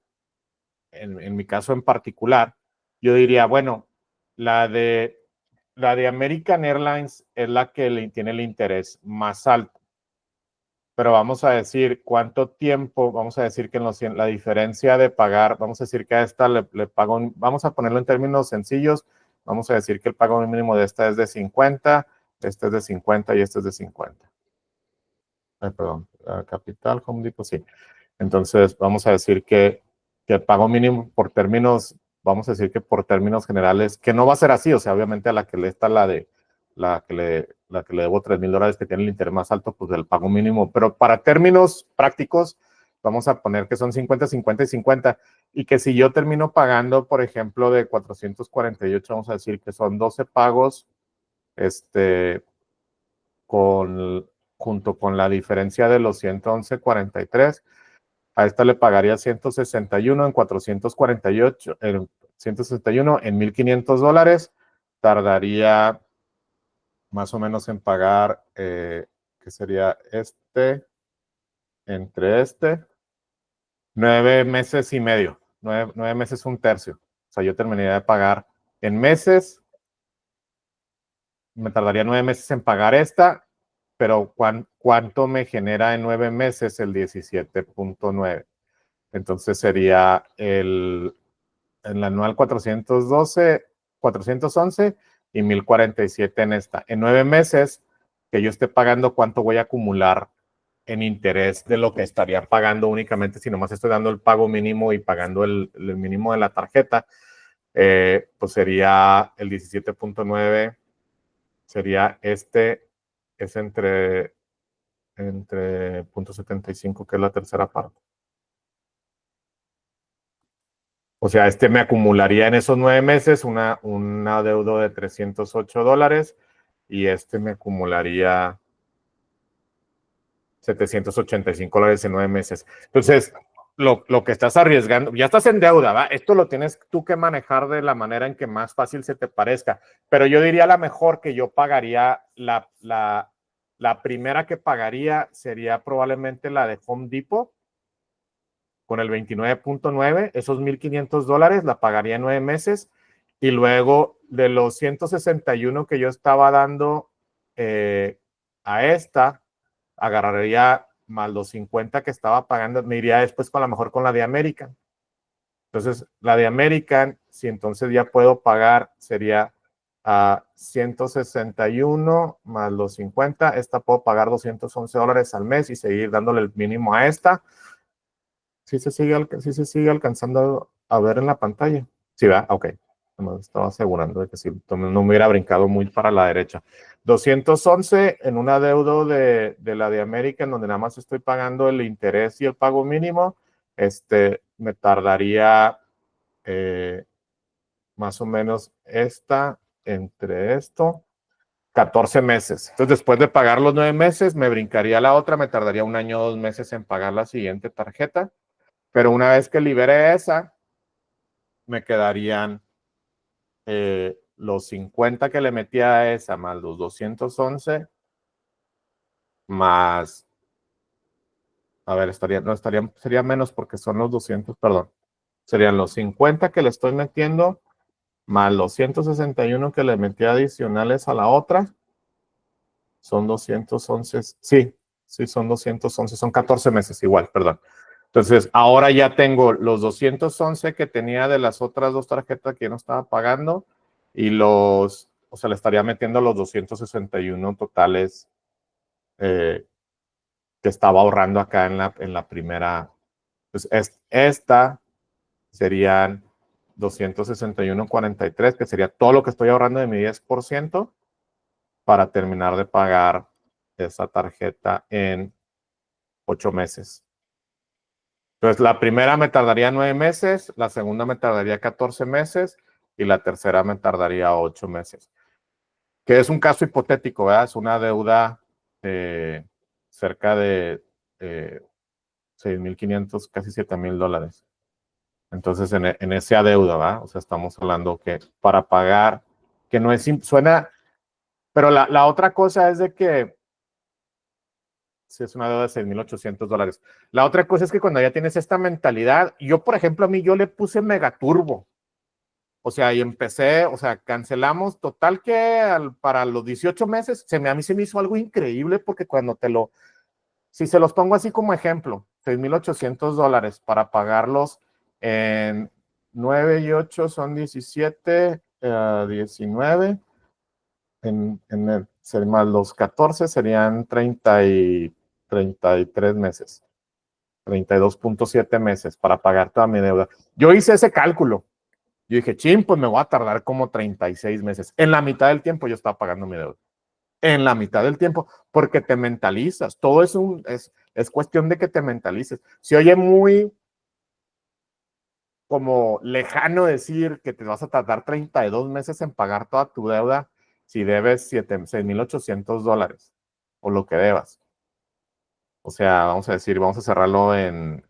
en mi caso en particular, yo diría, bueno, la de American Airlines es la que tiene el interés más alto. Pero vamos a decir cuánto tiempo, vamos a decir que la diferencia de pagar, vamos a decir que a esta le pago, vamos a ponerlo en términos sencillos, vamos a decir que el pago mínimo de esta es de 50, este es de 50 y este es de 50. Perdón, Capital, Home Depot, sí. Entonces, vamos a decir que el pago mínimo por términos, vamos a decir que por términos generales, que no va a ser así, o sea, obviamente a la que le está la que le debo $3,000 que tiene el interés más alto, pues el pago mínimo, pero para términos prácticos, vamos a poner que son 50, 50 y 50, y que si yo termino pagando, por ejemplo, de 448, vamos a decir que son 12 pagos, junto con la diferencia de los 111.43, a esta le pagaría 161 en 448, 161 en $1,500, tardaría más o menos en pagar, que sería entre 9 meses y medio, 9 meses, un tercio. O sea, yo terminaría de pagar en meses, me tardaría 9 meses en pagar esta, pero ¿cuánto me genera en 9 meses? El 17.9. Entonces sería el anual 411 y 1,047 en esta. En 9 meses que yo esté pagando, ¿cuánto voy a acumular en interés de lo que estaría pagando únicamente si nomás estoy dando el pago mínimo y pagando el mínimo de la tarjeta. Pues sería el 17.9, sería es entre 0.75, que es la tercera parte. O sea, me acumularía en esos 9 meses una deuda de $308 y me acumularía $785 en 9 meses. Entonces, lo que estás arriesgando, ya estás en deuda, ¿va? Esto lo tienes tú que manejar de la manera en que más fácil se te parezca. Pero yo diría la mejor que yo pagaría, la primera que pagaría sería probablemente la de Home Depot, con el 29.9, esos $1,500 la pagaría en 9 meses. Y luego de los 161 que yo estaba dando a esta, agarraría más los 50 que estaba pagando, me iría después con la mejor con la de American. Entonces, la de American, si entonces ya puedo pagar, sería a 161 más los 50. Esta puedo pagar $211 al mes y seguir dándole el mínimo a esta. Sí se sigue alcanzando a ver en la pantalla. Sí, ¿verdad? Ok. Me estaba asegurando de que sí, no me hubiera brincado muy para la derecha. 211 en un adeudo de la de América, en donde nada más estoy pagando el interés y el pago mínimo. Me tardaría más o menos entre esto, 14 meses. Entonces, después de pagar los 9 meses, me brincaría la otra, me tardaría 1 año o 2 meses en pagar la siguiente tarjeta. Pero una vez que libere esa, me quedarían los 50 que le metía a esa, más los 211, más, a ver, sería menos porque son los 200, perdón. Serían los 50 que le estoy metiendo, más los 161 que le metí adicionales a la otra. Son 211, sí, son 211, son 14 meses igual, perdón. Entonces, ahora ya tengo los 211 que tenía de las otras 2 tarjetas que no estaba pagando y o sea, le estaría metiendo los 261 totales que estaba ahorrando acá en la primera. Pues esta serían 261.43, que sería todo lo que estoy ahorrando de mi 10% para terminar de pagar esa tarjeta en 8 meses. Entonces, la primera me tardaría 9 meses, la segunda me tardaría 14 meses y la tercera me tardaría 8 meses. Que es un caso hipotético, ¿verdad? Es una deuda cerca de 6,500, casi $7,000. Entonces, en ese adeuda, ¿verdad? O sea, estamos hablando que para pagar, que no es, suena, pero la otra cosa es de que sí, es una deuda de $6,800. La otra cosa es que cuando ya tienes esta mentalidad, yo, por ejemplo, yo le puse megaturbo. O sea, y empecé, o sea, cancelamos total que para los 18 meses, a mí se me hizo algo increíble porque cuando si se los pongo así como ejemplo, $6,800 para pagarlos en 9 y 8 son 17, 19, más los 14 serían 33 meses, 32.7 meses para pagar toda mi deuda. Yo hice ese cálculo. Yo dije, pues me voy a tardar como 36 meses. En la mitad del tiempo yo estaba pagando mi deuda. En la mitad del tiempo, porque te mentalizas. Todo es cuestión de que te mentalices. Se oye muy como lejano decir que te vas a tardar 32 meses en pagar toda tu deuda si debes $6,800 o lo que debas. O sea, vamos a cerrarlo en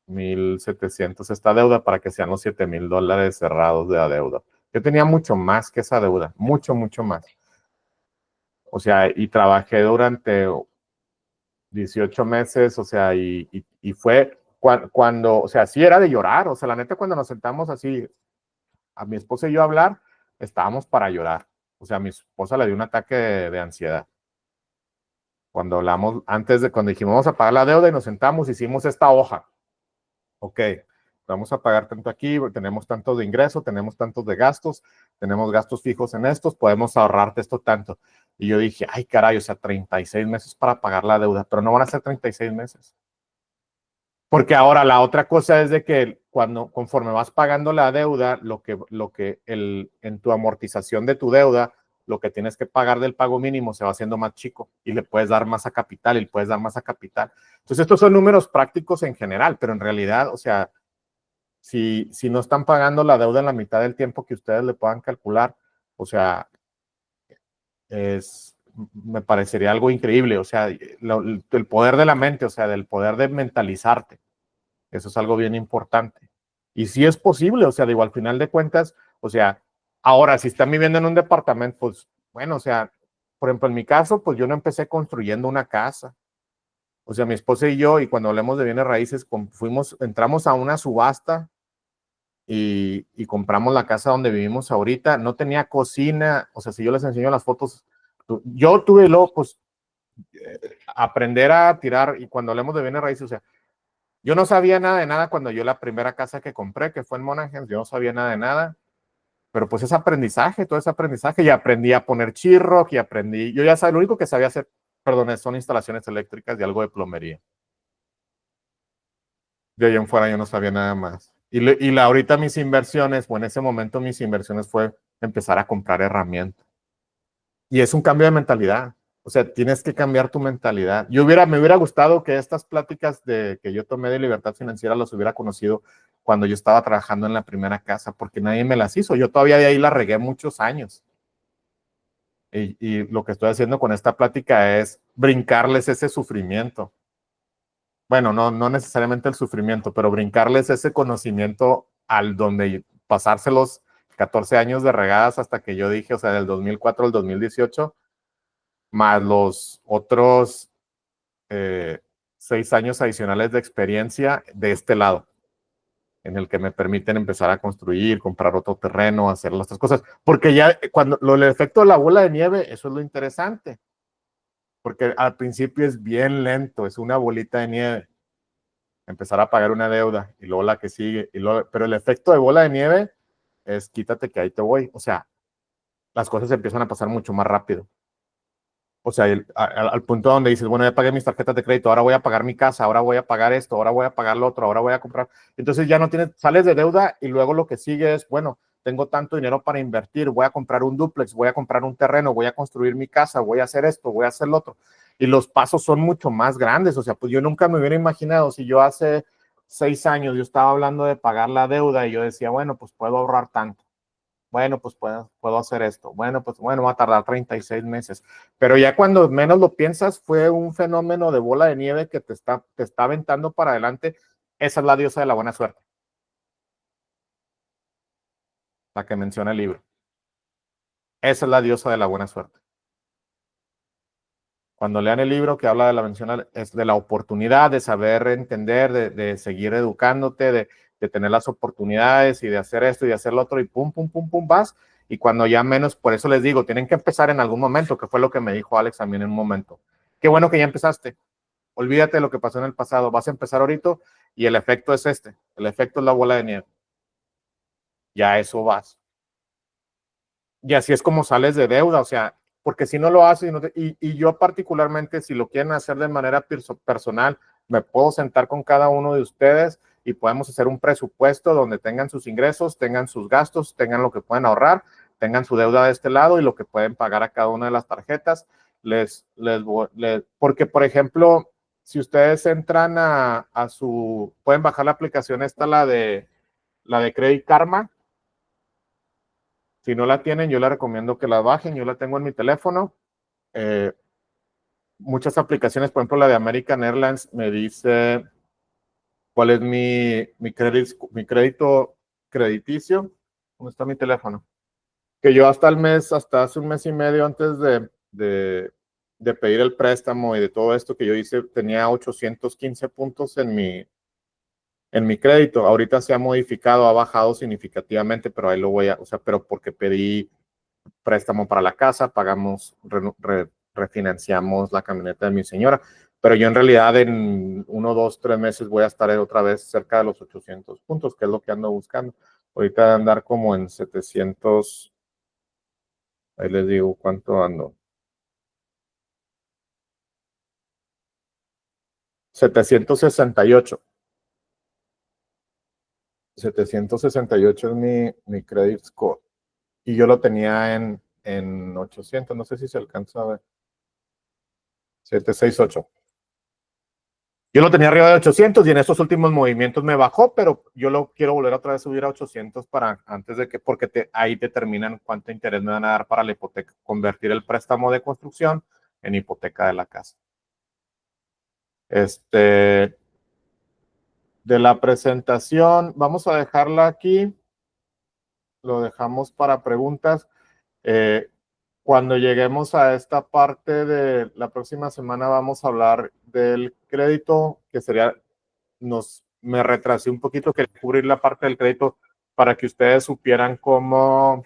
1,700 esta deuda para que sean los $7,000 cerrados de la deuda. Yo tenía mucho más que esa deuda, mucho, mucho más. O sea, y trabajé durante 18 meses, o sea, y fue cuando, o sea, sí era de llorar, o sea, la neta cuando nos sentamos así, a mi esposa y yo a hablar, estábamos para llorar. O sea, a mi esposa le dio un ataque de ansiedad. Cuando hablamos, cuando dijimos vamos a pagar la deuda y nos sentamos, hicimos esta hoja. Ok, vamos a pagar tanto aquí, tenemos tantos de ingreso, tenemos tantos de gastos, tenemos gastos fijos en estos, podemos ahorrarte esto tanto. Y yo dije, ay, caray, o sea, 36 meses para pagar la deuda, pero no van a ser 36 meses. Porque ahora la otra cosa es de que conforme vas pagando la deuda, en tu amortización de tu deuda, lo que tienes que pagar del pago mínimo se va haciendo más chico y le puedes dar más a capital y le puedes dar más a capital. Entonces, estos son números prácticos en general, pero en realidad, o sea, si no están pagando la deuda en la mitad del tiempo que ustedes le puedan calcular, o sea, me parecería algo increíble, o sea, el poder de la mente, o sea, del poder de mentalizarte. Eso es algo bien importante. Y sí es posible, o sea, digo, al final de cuentas, o sea, ahora, si están viviendo en un departamento, pues, bueno, o sea, por ejemplo, en mi caso, pues yo no empecé construyendo una casa. O sea, mi esposa y yo, y cuando hablemos de bienes raíces, entramos a una subasta y compramos la casa donde vivimos ahorita. No tenía cocina, o sea, si yo les enseño las fotos, yo tuve luego, pues, aprender a tirar, y cuando hablemos de bienes raíces, o sea, yo no sabía nada de nada cuando yo la primera casa que compré, que fue en Monaghan, yo no sabía nada de nada, pero pues es aprendizaje, todo ese aprendizaje, y aprendí a poner Sheetrock, yo ya sabía, lo único que sabía hacer, perdón, son instalaciones eléctricas y algo de plomería. De ahí en fuera yo no sabía nada más. Ahorita mis inversiones, o en ese momento mis inversiones fue empezar a comprar herramientas. Y es un cambio de mentalidad. O sea, tienes que cambiar tu mentalidad. Me hubiera gustado que estas pláticas que yo tomé de libertad financiera los hubiera conocido cuando yo estaba trabajando en la primera casa, porque nadie me las hizo. Yo todavía de ahí la regué muchos años. Y lo que estoy haciendo con esta plática es brincarles ese sufrimiento. Bueno, no necesariamente el sufrimiento, pero brincarles ese conocimiento al donde pasárselos 14 años de regadas hasta que yo dije, o sea, del 2004 al 2018, más los otros 6 años adicionales de experiencia de este lado, en el que me permiten empezar a construir, comprar otro terreno, hacer las otras cosas. Porque ya el efecto de la bola de nieve, eso es lo interesante. Porque al principio es bien lento, es una bolita de nieve. Empezar a pagar una deuda y luego la que sigue. Pero el efecto de bola de nieve es quítate que ahí te voy. O sea, las cosas empiezan a pasar mucho más rápido. O sea, al punto donde dices, bueno, ya pagué mis tarjetas de crédito, ahora voy a pagar mi casa, ahora voy a pagar esto, ahora voy a pagar lo otro, ahora voy a comprar. Entonces ya no sales de deuda y luego lo que sigue es, bueno, tengo tanto dinero para invertir, voy a comprar un dúplex, voy a comprar un terreno, voy a construir mi casa, voy a hacer esto, voy a hacer lo otro. Y los pasos son mucho más grandes. O sea, pues yo nunca me hubiera imaginado, si yo hace 6 años yo estaba hablando de pagar la deuda y yo decía, bueno, pues puedo ahorrar tanto. Bueno, pues puedo hacer esto. Bueno, pues va a tardar 36 meses. Pero ya cuando menos lo piensas, fue un fenómeno de bola de nieve que te está aventando para adelante. Esa es la diosa de la buena suerte. La que menciona el libro. Esa es la diosa de la buena suerte. Cuando lean el libro que habla de la mención, es de la oportunidad, de saber entender, de seguir educándote, de tener las oportunidades y de hacer esto y de hacer lo otro y pum, pum, pum, pum, vas. Y cuando ya menos, por eso les digo, tienen que empezar en algún momento, que fue lo que me dijo Alex también en un momento. Qué bueno que ya empezaste. Olvídate de lo que pasó en el pasado. Vas a empezar ahorita y el efecto es este. El efecto es la bola de nieve. Ya eso vas. Y así es como sales de deuda, o sea, porque si no lo haces, y yo particularmente, si lo quieren hacer de manera personal, me puedo sentar con cada uno de ustedes y podemos hacer un presupuesto donde tengan sus ingresos, tengan sus gastos, tengan lo que pueden ahorrar, tengan su deuda de este lado y lo que pueden pagar a cada una de las tarjetas. Porque, por ejemplo, si ustedes entran pueden bajar la aplicación esta, la de Credit Karma. Si no la tienen, yo les recomiendo que la bajen. Yo la tengo en mi teléfono. Muchas aplicaciones, por ejemplo, la de American Airlines me dice cuál es mi crédito crediticio. ¿Dónde está mi teléfono? Que yo hasta hace un mes y medio antes de pedir el préstamo y de todo esto que yo hice, tenía 815 puntos en mi crédito. Ahorita se ha modificado, ha bajado significativamente, pero ahí lo o sea, pero porque pedí préstamo para la casa, refinanciamos la camioneta de mi señora. pero yo en realidad en 1, 2, 3 meses voy a estar otra vez cerca de los 800 puntos, que es lo que ando buscando. Ahorita de andar como en 700, ahí les digo cuánto ando. 768. 768 es mi credit score. Y yo lo tenía en 800, no sé si se alcanza a ver. 768. Yo lo tenía arriba de 800 y en estos últimos movimientos me bajó, pero yo lo quiero volver otra vez a subir a 800 para antes de que, porque ahí determinan cuánto interés me van a dar para la hipoteca, convertir el préstamo de construcción en hipoteca de la casa. De la presentación, vamos a dejarla aquí. Lo dejamos para preguntas. Cuando lleguemos a esta parte de la próxima semana vamos a hablar del crédito, que sería, me retrasé un poquito, quería cubrir la parte del crédito para que ustedes supieran cómo.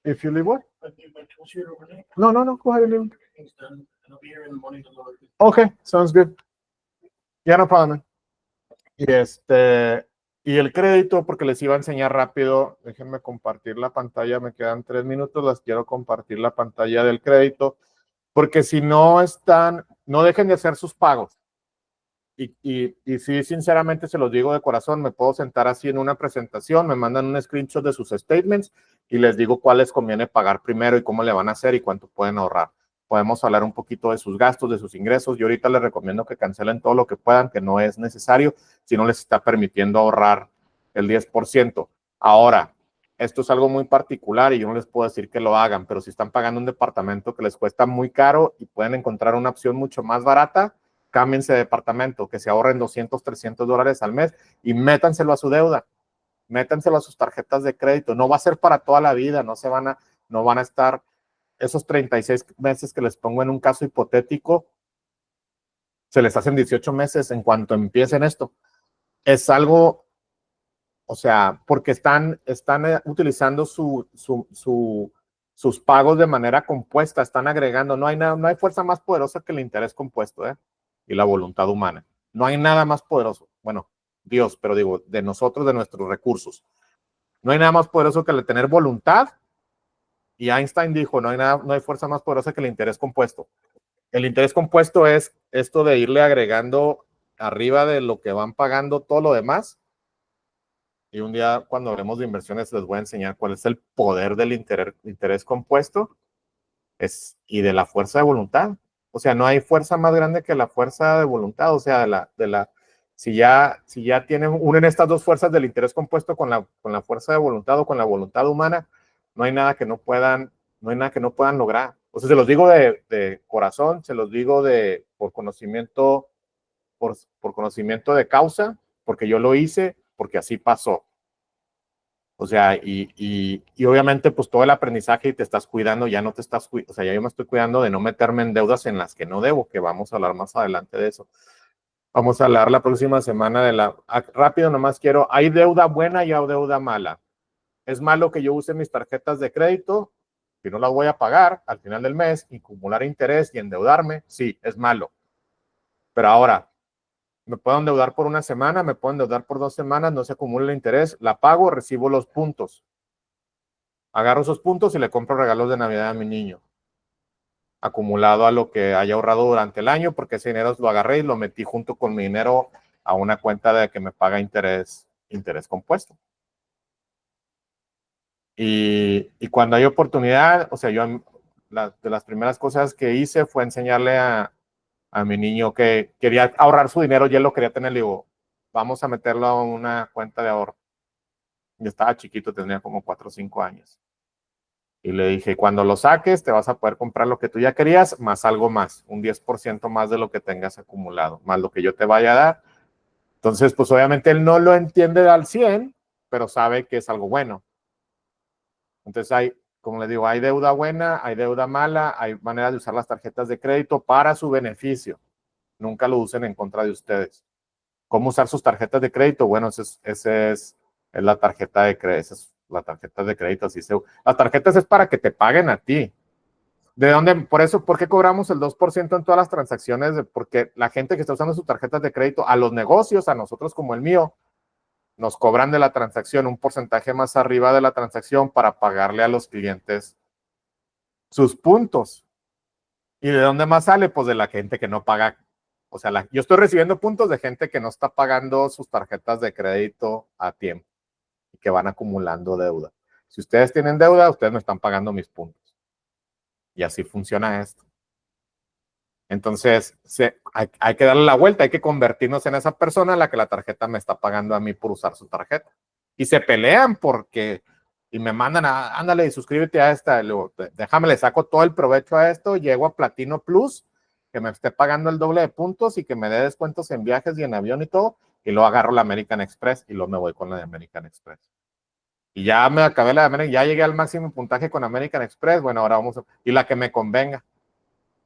If you leave what? No, go ahead and leave. Okay, sounds good. Yeah, no problem. Y y el crédito, porque les iba a enseñar rápido, déjenme compartir la pantalla, me quedan 3 minutos, les quiero compartir la pantalla del crédito, porque si no están, no dejen de hacer sus pagos. Y sí, sinceramente se los digo de corazón, me puedo sentar así en una presentación, me mandan un screenshot de sus statements y les digo cuál les conviene pagar primero y cómo le van a hacer y cuánto pueden ahorrar. Podemos hablar un poquito de sus gastos, de sus ingresos. Yo ahorita les recomiendo que cancelen todo lo que puedan, que no es necesario, si no les está permitiendo ahorrar el 10%. Ahora, esto es algo muy particular y yo no les puedo decir que lo hagan, pero si están pagando un departamento que les cuesta muy caro y pueden encontrar una opción mucho más barata, cámbiense de departamento, que se ahorren $200, $300 al mes y métanselo a su deuda, métanselo a sus tarjetas de crédito. No va a ser para toda la vida, no van a estar esos 36 meses que les pongo en un caso hipotético, se les hacen 18 meses en cuanto empiecen esto. Es algo, o sea, porque están utilizando sus pagos de manera compuesta, están agregando, no hay fuerza más poderosa que el interés compuesto, y la voluntad humana. No hay nada más poderoso. Bueno, Dios, pero digo, de nosotros, de nuestros recursos. No hay nada más poderoso que el tener voluntad. Y Einstein dijo, no hay fuerza más poderosa que el interés compuesto. El interés compuesto es esto de irle agregando arriba de lo que van pagando todo lo demás. Y un día, cuando hablemos de inversiones, les voy a enseñar cuál es el poder del interés compuesto y de la fuerza de voluntad. O sea, no hay fuerza más grande que la fuerza de voluntad. O sea, si ya unen estas dos fuerzas del interés compuesto con la fuerza de voluntad o con la voluntad humana, no hay nada que no puedan lograr. O sea, se los digo de corazón, se los digo por conocimiento, por conocimiento de causa, porque yo lo hice, porque así pasó. O sea, y obviamente, pues todo el aprendizaje y te estás cuidando, ya no te estás cuidando, o sea, ya yo me estoy cuidando de no meterme en deudas en las que no debo, que vamos a hablar más adelante de eso. Vamos a hablar la próxima semana rápido, nomás hay deuda buena y hay deuda mala. Es malo que yo use mis tarjetas de crédito, si no las voy a pagar al final del mes, y acumular interés y endeudarme, sí, es malo. Pero ahora, me puedo endeudar por una semana, me puedo endeudar por 2 semanas, no se acumula el interés, la pago, recibo los puntos. Agarro esos puntos y le compro regalos de Navidad a mi niño, acumulado a lo que haya ahorrado durante el año, porque ese dinero lo agarré y lo metí junto con mi dinero a una cuenta de que me paga interés compuesto. Y cuando hay oportunidad, o sea, yo de las primeras cosas que hice fue enseñarle a mi niño que quería ahorrar su dinero y él lo quería tener. Le digo, vamos a meterlo a una cuenta de ahorro. Yo estaba chiquito, tenía como 4 o 5 años. Y le dije, cuando lo saques, te vas a poder comprar lo que tú ya querías, más algo más, un 10% más de lo que tengas acumulado, más lo que yo te vaya a dar. Entonces, pues obviamente él no lo entiende al 100, pero sabe que es algo bueno. Entonces como les digo, hay deuda buena, hay deuda mala, hay maneras de usar las tarjetas de crédito para su beneficio. Nunca lo usen en contra de ustedes. ¿Cómo usar sus tarjetas de crédito? Bueno, esa es la tarjeta de crédito. La tarjeta de crédito, las tarjetas es para que te paguen a ti. ¿De dónde? Por eso, ¿por qué cobramos el 2% en todas las transacciones? Porque la gente que está usando sus tarjetas de crédito, a los negocios, a nosotros como el mío, nos cobran de la transacción un porcentaje más arriba de la transacción para pagarle a los clientes sus puntos. ¿Y de dónde más sale? Pues de la gente que no paga. O sea, yo estoy recibiendo puntos de gente que no está pagando sus tarjetas de crédito a tiempo y que van acumulando deuda. Si ustedes tienen deuda, ustedes me están pagando mis puntos. Y así funciona esto. Entonces, hay que darle la vuelta, hay que convertirnos en esa persona a la que la tarjeta me está pagando a mí por usar su tarjeta. Y se pelean porque, y me mandan ándale y suscríbete a esta, y luego, déjame, le saco todo el provecho a esto, llego a Platino Plus, que me esté pagando el doble de puntos y que me dé descuentos en viajes y en avión y todo, y luego agarro la American Express y luego me voy con la de American Express. Y ya me acabé la de American, ya llegué al máximo puntaje con American Express, bueno, ahora vamos y la que me convenga.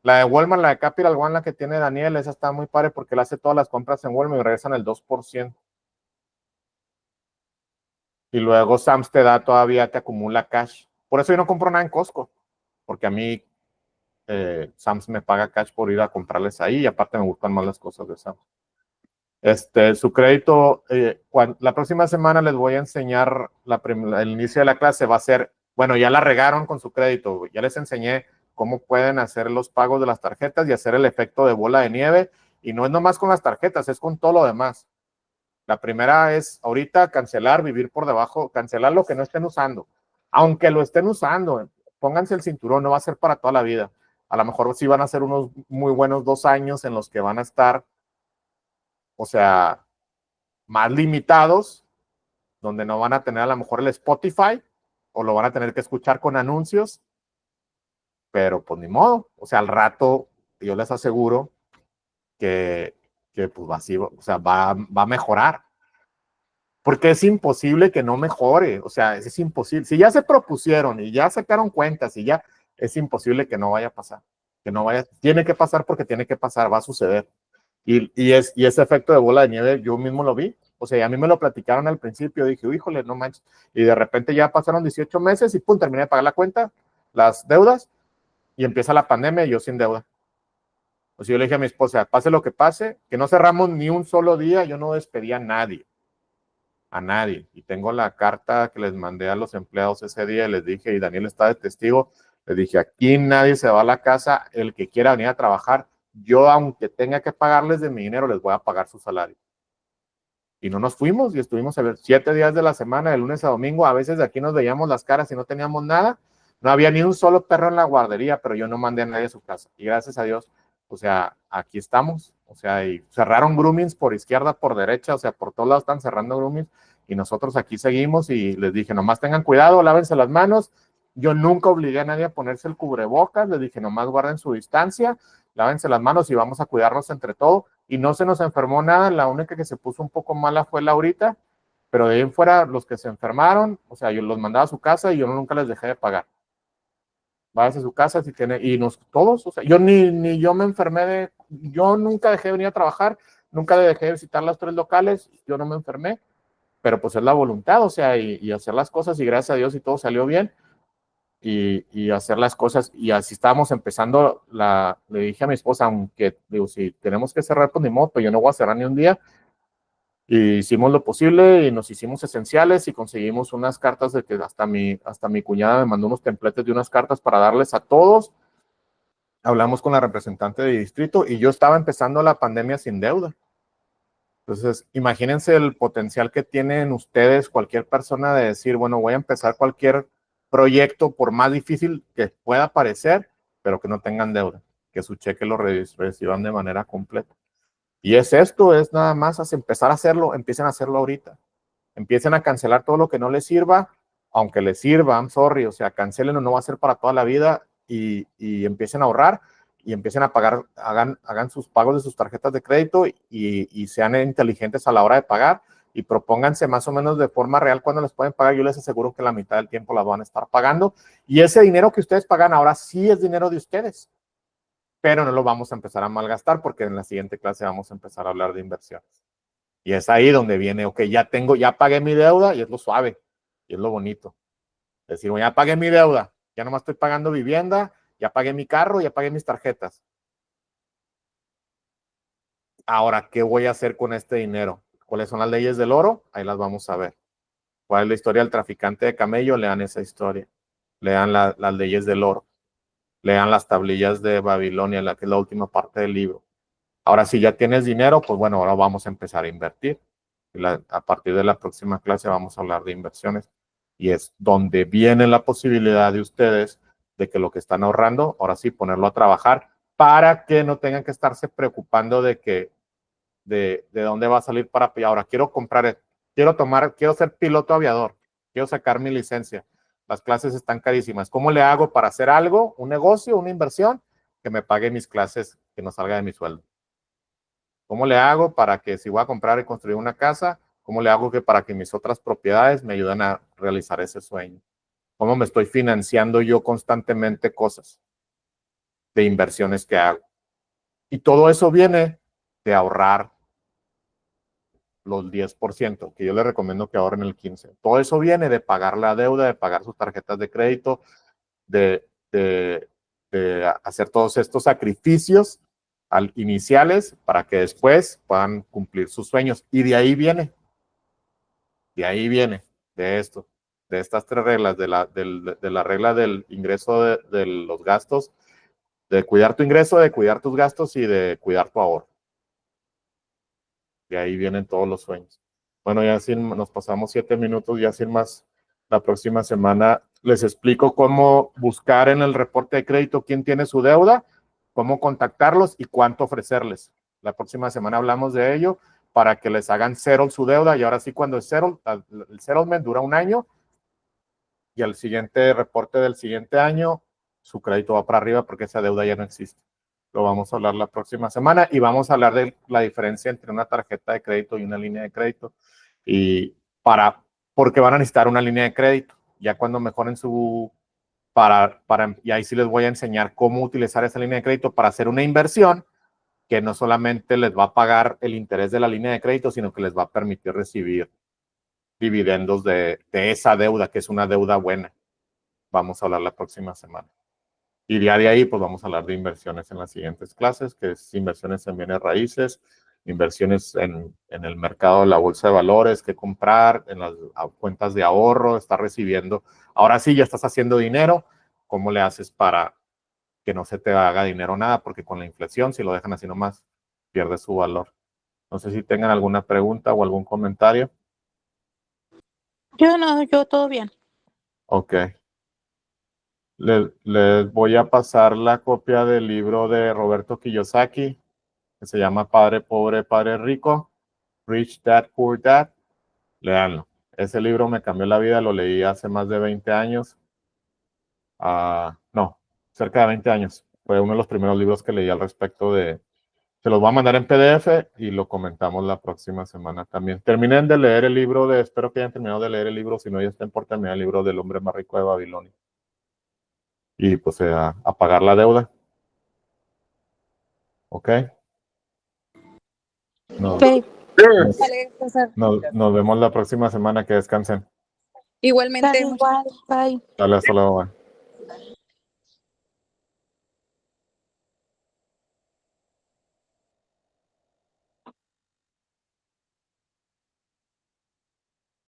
La de Walmart, la de Capital One, la que tiene Daniel, esa está muy padre porque él hace todas las compras en Walmart y regresan el 2%. Y luego Sam's te da todavía, te acumula cash. Por eso yo no compro nada en Costco, porque a mí Sam's me paga cash por ir a comprarles ahí y aparte me gustan más las cosas de Sam's. Su crédito, la próxima semana les voy a enseñar el inicio de la clase va a ser, bueno, ya la regaron con su crédito, ya les enseñé cómo pueden hacer los pagos de las tarjetas y hacer el efecto de bola de nieve. Y no es nomás con las tarjetas, es con todo lo demás. La primera es ahorita cancelar, vivir por debajo, cancelar lo que no estén usando. Aunque lo estén usando, pónganse el cinturón, no va a ser para toda la vida. A lo mejor sí van a ser unos muy buenos 2 años en los que van a estar, o sea, más limitados, donde no van a tener a lo mejor el Spotify o lo van a tener que escuchar con anuncios, pero pues ni modo, o sea, al rato yo les aseguro que pues así, o sea, va a mejorar. Porque es imposible que no mejore, o sea, es imposible. Si ya se propusieron y ya sacaron cuentas y ya, es imposible que no vaya a pasar, que no vaya, tiene que pasar porque tiene que pasar, va a suceder. Y ese efecto de bola de nieve yo mismo lo vi, o sea, a mí me lo platicaron al principio, dije, híjole, no manches, y de repente ya pasaron 18 meses y pum, terminé de pagar la cuenta, las deudas, y empieza la pandemia y yo sin deuda. O sea, yo le dije a mi esposa, pase lo que pase, que no cerramos ni un solo día, yo no despedí a nadie. Y tengo la carta que les mandé a los empleados ese día y les dije, y Daniel está de testigo, les dije, aquí nadie se va a la casa, el que quiera venir a trabajar, yo aunque tenga que pagarles de mi dinero, les voy a pagar su salario. Y no nos fuimos y estuvimos 7 días de la semana, de lunes a domingo, a veces de aquí nos veíamos las caras y no teníamos nada, no había ni un solo perro en la guardería, pero yo no mandé a nadie a su casa. Y gracias a Dios, o sea, aquí estamos, o sea, y cerraron groomings por izquierda, por derecha, o sea, por todos lados están cerrando groomings y nosotros aquí seguimos y les dije, nomás tengan cuidado, lávense las manos. Yo nunca obligué a nadie a ponerse el cubrebocas, les dije, nomás guarden su distancia, lávense las manos y vamos a cuidarnos entre todos. Y no se nos enfermó nada, la única que se puso un poco mala fue Laurita, pero de ahí en fuera los que se enfermaron, o sea, yo los mandaba a su casa y yo nunca les dejé de pagar. Váyase a su casa si tiene, y todos, o sea, yo ni yo me enfermé yo nunca dejé de venir a trabajar, nunca dejé de visitar los 3 locales, yo no me enfermé, pero pues es la voluntad, o sea, y hacer las cosas y gracias a Dios y todo salió bien. Y hacer las cosas, y así estábamos empezando, le dije a mi esposa, aunque digo, si tenemos que cerrar, pues ni modo, pero yo no voy a cerrar ni un día, y hicimos lo posible, y nos hicimos esenciales, y conseguimos unas cartas de que hasta mi cuñada me mandó unos templetes de unas cartas para darles a todos, hablamos con la representante de distrito, y yo estaba empezando la pandemia sin deuda. Entonces, imagínense el potencial que tienen ustedes, cualquier persona, de decir, bueno, voy a empezar cualquier proyecto, por más difícil que pueda parecer, pero que no tengan deuda, que su cheque lo reciban de manera completa. Y es nada más empezar a hacerlo, empiecen a hacerlo ahorita. Empiecen a cancelar todo lo que no les sirva, aunque les sirva, I'm sorry, o sea, cancelenlo, no va a ser para toda la vida y empiecen a ahorrar y empiecen a pagar, hagan sus pagos de sus tarjetas de crédito y sean inteligentes a la hora de pagar y propónganse más o menos de forma real cuando les pueden pagar. Yo les aseguro que la mitad del tiempo las van a estar pagando y ese dinero que ustedes pagan ahora sí es dinero de ustedes, pero no lo vamos a empezar a malgastar porque en la siguiente clase vamos a empezar a hablar de inversiones. Y es ahí donde viene, ok, ya pagué mi deuda y es lo suave y es lo bonito. Es decir, ya pagué mi deuda, ya nomás estoy pagando vivienda ya pagué mi carro, ya pagué mis tarjetas. Ahora, ¿qué voy a hacer con este dinero? ¿Cuáles son las leyes del oro? Ahí las vamos a ver. ¿Cuál es la historia del traficante de camello? Lean esa historia. Lean las leyes del oro. Lean las tablillas de Babilonia, que es la última parte del libro. Ahora, si ya tienes dinero, pues bueno, ahora vamos a empezar a invertir. A partir de la próxima clase vamos a hablar de inversiones. Y es donde viene la posibilidad de ustedes de que lo que están ahorrando, ahora sí, ponerlo a trabajar para que no tengan que estarse preocupando de dónde va a salir para... Ahora, quiero ser piloto aviador, quiero sacar mi licencia. Las clases están carísimas. ¿Cómo le hago para hacer algo, un negocio, una inversión, que me pague mis clases, que no salga de mi sueldo? ¿Cómo le hago para que si voy a comprar y construir una casa, cómo le hago para que mis otras propiedades me ayuden a realizar ese sueño? ¿Cómo me estoy financiando yo constantemente cosas de inversiones que hago? Y todo eso viene de ahorrar los 10%, que yo les recomiendo que ahorren el 15%. Todo eso viene de pagar la deuda, de pagar sus tarjetas de crédito, de hacer todos estos sacrificios iniciales para que después puedan cumplir sus sueños. Y de ahí viene, de esto, de estas 3 reglas, de la regla del ingreso de los gastos, de cuidar tu ingreso, de cuidar tus gastos y de cuidar tu ahorro. De ahí vienen todos los sueños. Bueno, ya nos pasamos 7 minutos, ya sin más, la próxima semana les explico cómo buscar en el reporte de crédito quién tiene su deuda, cómo contactarlos y cuánto ofrecerles. La próxima semana hablamos de ello para que les hagan cero su deuda, y ahora sí, cuando es cero, el settlement dura 1 año y al siguiente reporte del siguiente año su crédito va para arriba porque esa deuda ya no existe. Lo vamos a hablar la próxima semana y vamos a hablar de la diferencia entre una tarjeta de crédito y una línea de crédito, y porque van a necesitar una línea de crédito ya cuando mejoren y ahí sí les voy a enseñar cómo utilizar esa línea de crédito para hacer una inversión que no solamente les va a pagar el interés de la línea de crédito, sino que les va a permitir recibir dividendos de esa deuda, que es una deuda buena. Vamos a hablar la próxima semana. Y ya de ahí, pues vamos a hablar de inversiones en las siguientes clases, que es inversiones en bienes raíces, inversiones en el mercado de la bolsa de valores, qué comprar, en las cuentas de ahorro, estar recibiendo. Ahora sí, ya estás haciendo dinero, ¿cómo le haces para que no se te haga dinero nada? Porque con la inflación, si lo dejan así nomás, pierde su valor. No sé si tengan alguna pregunta o algún comentario. Yo todo bien. Ok. Les voy a pasar la copia del libro de Roberto Kiyosaki, que se llama Padre Pobre, Padre Rico, Rich Dad, Poor Dad. Léanlo. Ese libro me cambió la vida, lo leí hace más de 20 años. No, cerca de 20 años. Fue uno de los primeros libros que leí al respecto de... Se los voy a mandar en PDF y lo comentamos la próxima semana también. Terminen de leer el libro espero que hayan terminado de leer el libro, si no ya estén por terminar el libro del hombre más rico de Babilonia. Y pues a pagar la deuda. ¿Ok? Ok. Vale, César. Nos vemos la próxima semana. Que descansen. Igualmente. Dale, igual, bye. Dale, hasta luego. Bye.